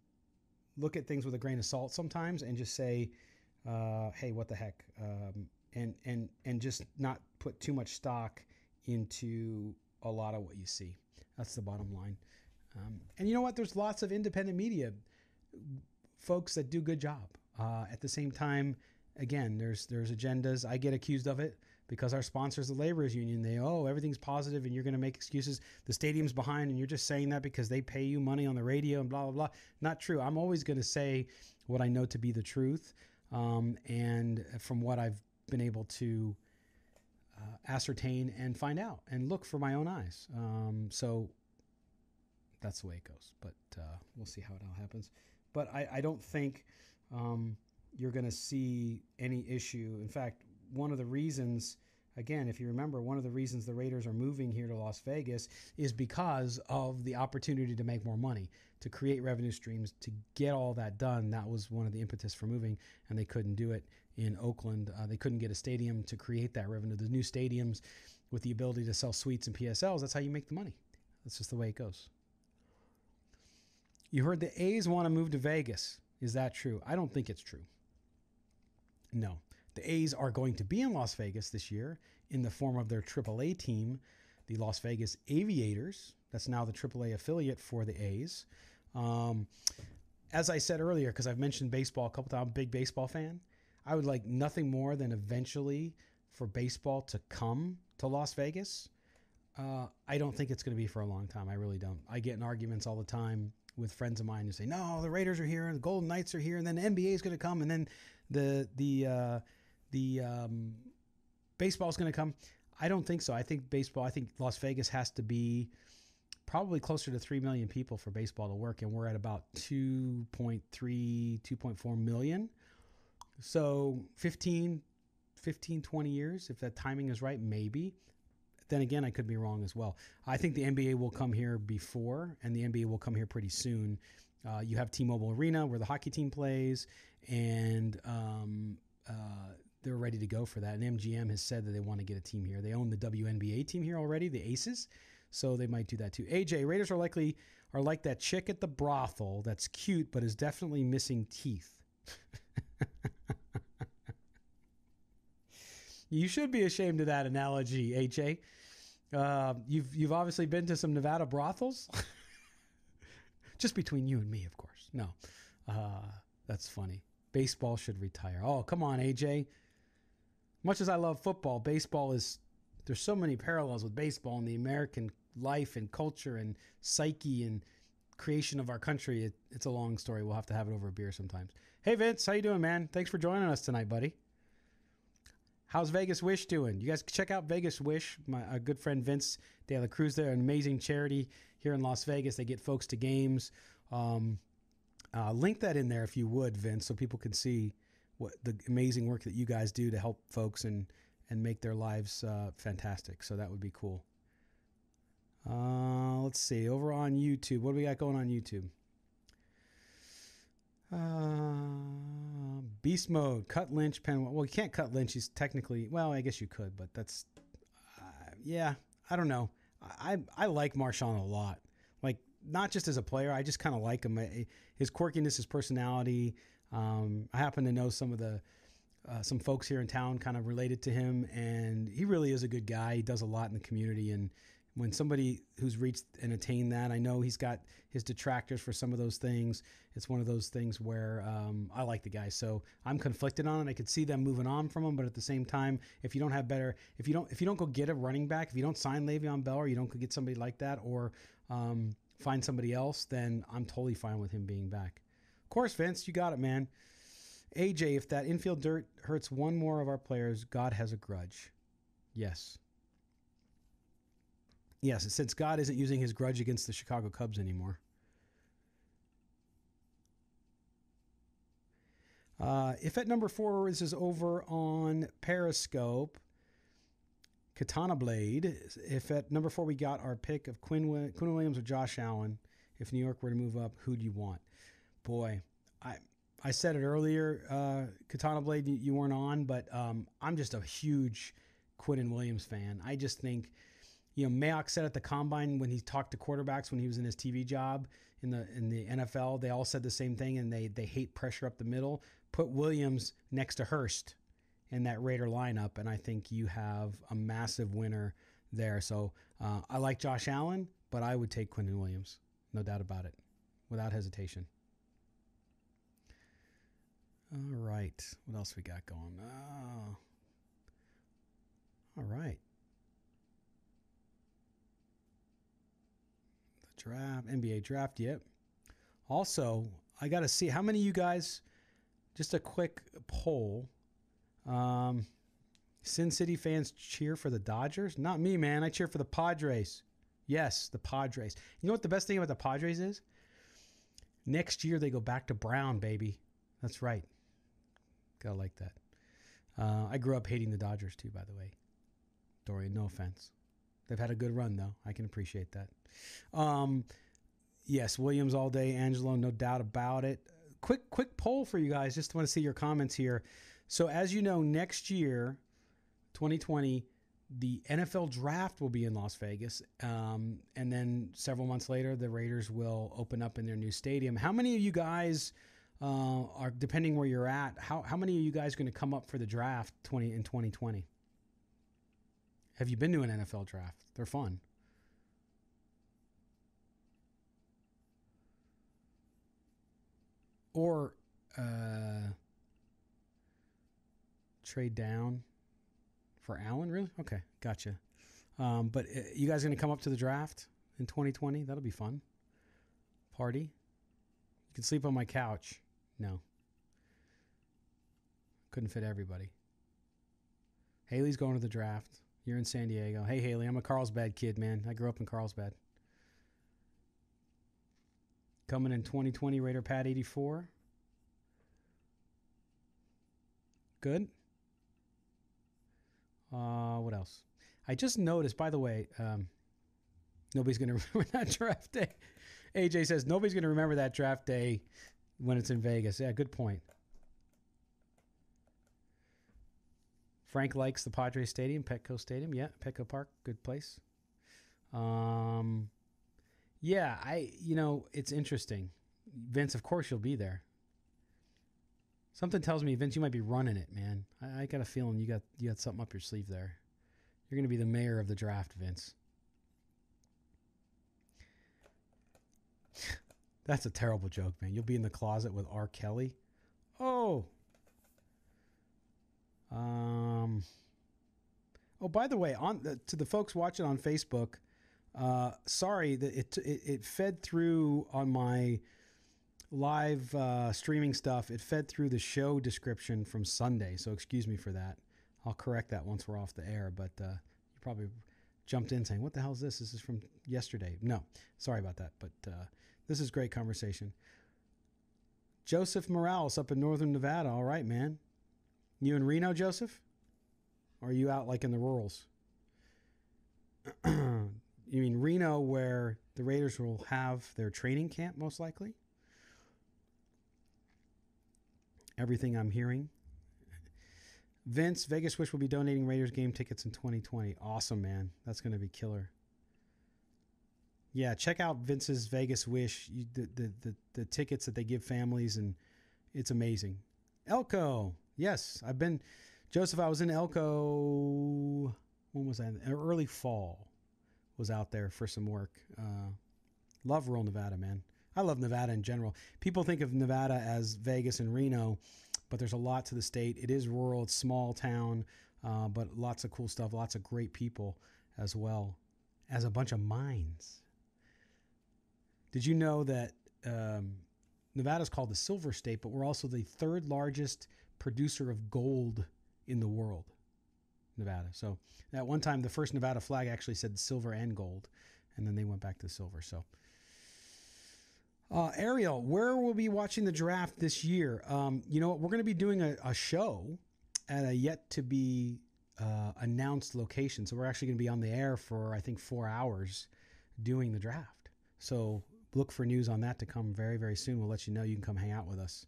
look at things with a grain of salt sometimes and just say, hey, what the heck? And just not put too much stock into a lot of what you see. That's the bottom line. And you know what? There's lots of independent media folks that do a good job. At the same time, again, there's agendas. I get accused of it because our sponsors, the laborers union, everything's positive and you're going to make excuses. The stadium's behind and you're just saying that because they pay you money on the radio and blah, blah, blah. Not true. I'm always going to say what I know to be the truth. And from what I've been able to ascertain and find out and look for my own eyes. So that's the way it goes. But we'll see how it all happens. But I don't think you're going to see any issue. In fact, one of the reasons, again, if you remember, one of the reasons the Raiders are moving here to Las Vegas is because of the opportunity to make more money, to create revenue streams, to get all that done. That was one of the impetus for moving, and they couldn't do it in Oakland. They couldn't get a stadium to create that revenue. The new stadiums with the ability to sell suites and PSLs, that's how you make the money. That's just the way it goes. You heard the A's want to move to Vegas. Is that true? I don't think it's true. No. The A's are going to be in Las Vegas this year in the form of their AAA team, the Las Vegas Aviators. That's now the AAA affiliate for the A's. As I said earlier, because I've mentioned baseball a couple times, I'm a big baseball fan. I would like nothing more than eventually for baseball to come to Las Vegas. I don't think it's going to be for a long time. I really don't. I get in arguments all the time with friends of mine who say, no, the Raiders are here and the Golden Knights are here and then the NBA is going to come and then the baseball is going to come. I don't think so. I think Las Vegas has to be probably closer to 3 million people for baseball to work. And we're at about 2.3, 2.4 million. So 15, 20 years, if that timing is right, maybe. Then again, I could be wrong as well. I think the NBA will come here before, and the NBA will come here pretty soon. You have T-Mobile Arena where the hockey team plays, and they're ready to go for that. And MGM has said that they want to get a team here. They own the WNBA team here already, the Aces, so they might do that too. AJ, Raiders are like that chick at the brothel that's cute but is definitely missing teeth. You should be ashamed of that analogy, AJ. You've obviously been to some Nevada brothels. Just between you and me, of course. No, that's funny. Baseball should retire. Oh, come on, AJ. Much as I love football, there's so many parallels with baseball and the American life and culture and psyche and creation of our country. It's a long story. We'll have to have it over a beer sometimes. Hey, Vince, how you doing, man? Thanks for joining us tonight, buddy. How's Vegas Wish doing? You guys check out Vegas Wish. My good friend Vince De La Cruz there, an amazing charity here in Las Vegas. They get folks to games. Link that in there if you would, Vince, so people can see what the amazing work that you guys do to help folks and make their lives fantastic. So that would be cool. Let's see. Over on YouTube, what do we got going on YouTube? Beast mode, cut Lynch, pen. Well, you can't cut Lynch. He's technically, well, I guess you could, but that's, yeah, I don't know. I like Marshawn a lot. Like, not just as a player. I just kind of like him. His quirkiness, his personality. I happen to know some of the some folks here in town kind of related to him, and he really is a good guy. He does a lot in the community, and when somebody who's reached and attained that, I know he's got his detractors for some of those things. It's one of those things where I like the guy, so I'm conflicted on it. I could see them moving on from him, but at the same time, if you don't have better, if you don't go get a running back, if you don't sign Le'Veon Bell, or you don't go get somebody like that, or find somebody else, then I'm totally fine with him being back. Of course, Vince, you got it, man. AJ, if that infield dirt hurts one more of our players, God has a grudge. Yes. Yes, since God isn't using his grudge against the Chicago Cubs anymore. If at number 4, this is over on Periscope, Katana Blade. If at number 4 we got our pick of Quinn Williams or Josh Allen, if New York were to move up, who do you want? Boy, I said it earlier, Katana Blade, you weren't on, but I'm just a huge Quinn and Williams fan. I just think, Mayock said at the Combine when he talked to quarterbacks when he was in his TV job in the NFL, they all said the same thing, and they hate pressure up the middle. Put Williams next to Hurst in that Raider lineup, and I think you have a massive winner there. So I like Josh Allen, but I would take Quinn and Williams, no doubt about it, without hesitation. All right. What else we got going? Oh. All right. The draft, NBA draft, yep. Also, I got to see how many of you guys, just a quick poll. Sin City fans cheer for the Dodgers? Not me, man. I cheer for the Padres. Yes, the Padres. You know what the best thing about the Padres is? Next year they go back to brown, baby. That's right. Gotta like that. I grew up hating the Dodgers too, by the way. Dorian, no offense. They've had a good run, though. I can appreciate that. Yes, Williams all day. Angelo, no doubt about it. Quick poll for you guys. Just want to see your comments here. So as you know, next year, 2020, the NFL draft will be in Las Vegas. And then several months later, the Raiders will open up in their new stadium. How many of you guys are, depending where you're at, how many of you guys are going to come up for the draft in 2020? Have you been to an NFL draft? They're fun. Or trade down for Allen, really? Okay, gotcha. But you guys going to come up to the draft in 2020? That'll be fun. Party. You can sleep on my couch. No. Couldn't fit everybody. Haley's going to the draft. You're in San Diego. Hey, Haley, I'm a Carlsbad kid, man. I grew up in Carlsbad. Coming in 2020, Raider Pat 84. Good. What else? I just noticed, by the way, nobody's going to remember that draft day. AJ says nobody's going to remember that draft day when it's in Vegas. Yeah, good point. Frank likes the Padres Stadium, Petco Stadium. Yeah, Petco Park, good place. Yeah, it's interesting. Vince, of course you'll be there. Something tells me, Vince, you might be running it, man. I got a feeling you got something up your sleeve there. You're going to be the mayor of the draft, Vince. That's a terrible joke, man. You'll be in the closet with R. Kelly. Oh. Oh, by the way, to the folks watching on Facebook, sorry that it fed through on my live streaming stuff. It fed through the show description from Sunday, so excuse me for that. I'll correct that once we're off the air, but you probably jumped in saying, what the hell is this? This is from yesterday. No, sorry about that, but this is great conversation. Joseph Morales up in Northern Nevada. All right, man. You in Reno, Joseph? Or are you out like in the rurals? You mean Reno, where the Raiders will have their training camp, most likely? Everything I'm hearing. Vince, Vegas Wish will be donating Raiders game tickets in 2020. Awesome, man. That's going to be killer. Yeah, check out Vince's Vegas Wish. The tickets that they give families and It's amazing. Elko. Yes, Joseph, I was in Elko. When was I? Early fall. Was out there for some work. Love rural Nevada, man. I love Nevada in general. People think of Nevada as Vegas and Reno, but there's a lot to the state. It is rural. It's small town, but lots of cool stuff. Lots of great people as well as a bunch of mines. Did you know that Nevada's called the Silver State, but we're also the third largest producer of gold in the world? Nevada. So at one time, the first Nevada flag actually said silver and gold, and then they went back to silver. So, Ariel, where will we be watching the draft this year? You know what? We're going to be doing a show at a yet to be announced location. So we're actually going to be on the air for, I think, 4 hours doing the draft. So look for news on that to come very, very soon. We'll let you know. You can come hang out with us.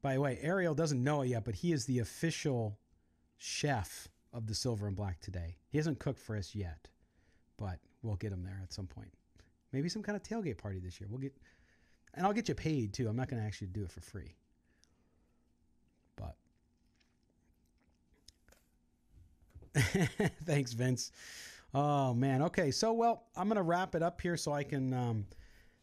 By the way, Ariel doesn't know it yet, but he is the official chef of the Silver and Black today. He hasn't cooked for us yet, but we'll get him there at some point. Maybe some kind of tailgate party this year. And I'll get you paid too. I'm not going to actually do it for free. But thanks, Vince. Oh man. Okay. So, well, I'm going to wrap it up here so I can,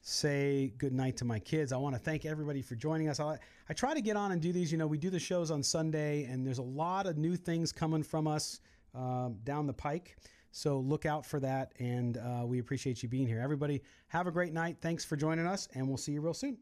say good night to my kids. I want to thank everybody for joining us. I try to get on and do these. You know, we do the shows on Sunday, and there's a lot of new things coming from us down the pike. So look out for that, and we appreciate you being here. Everybody, have a great night. Thanks for joining us, and we'll see you real soon.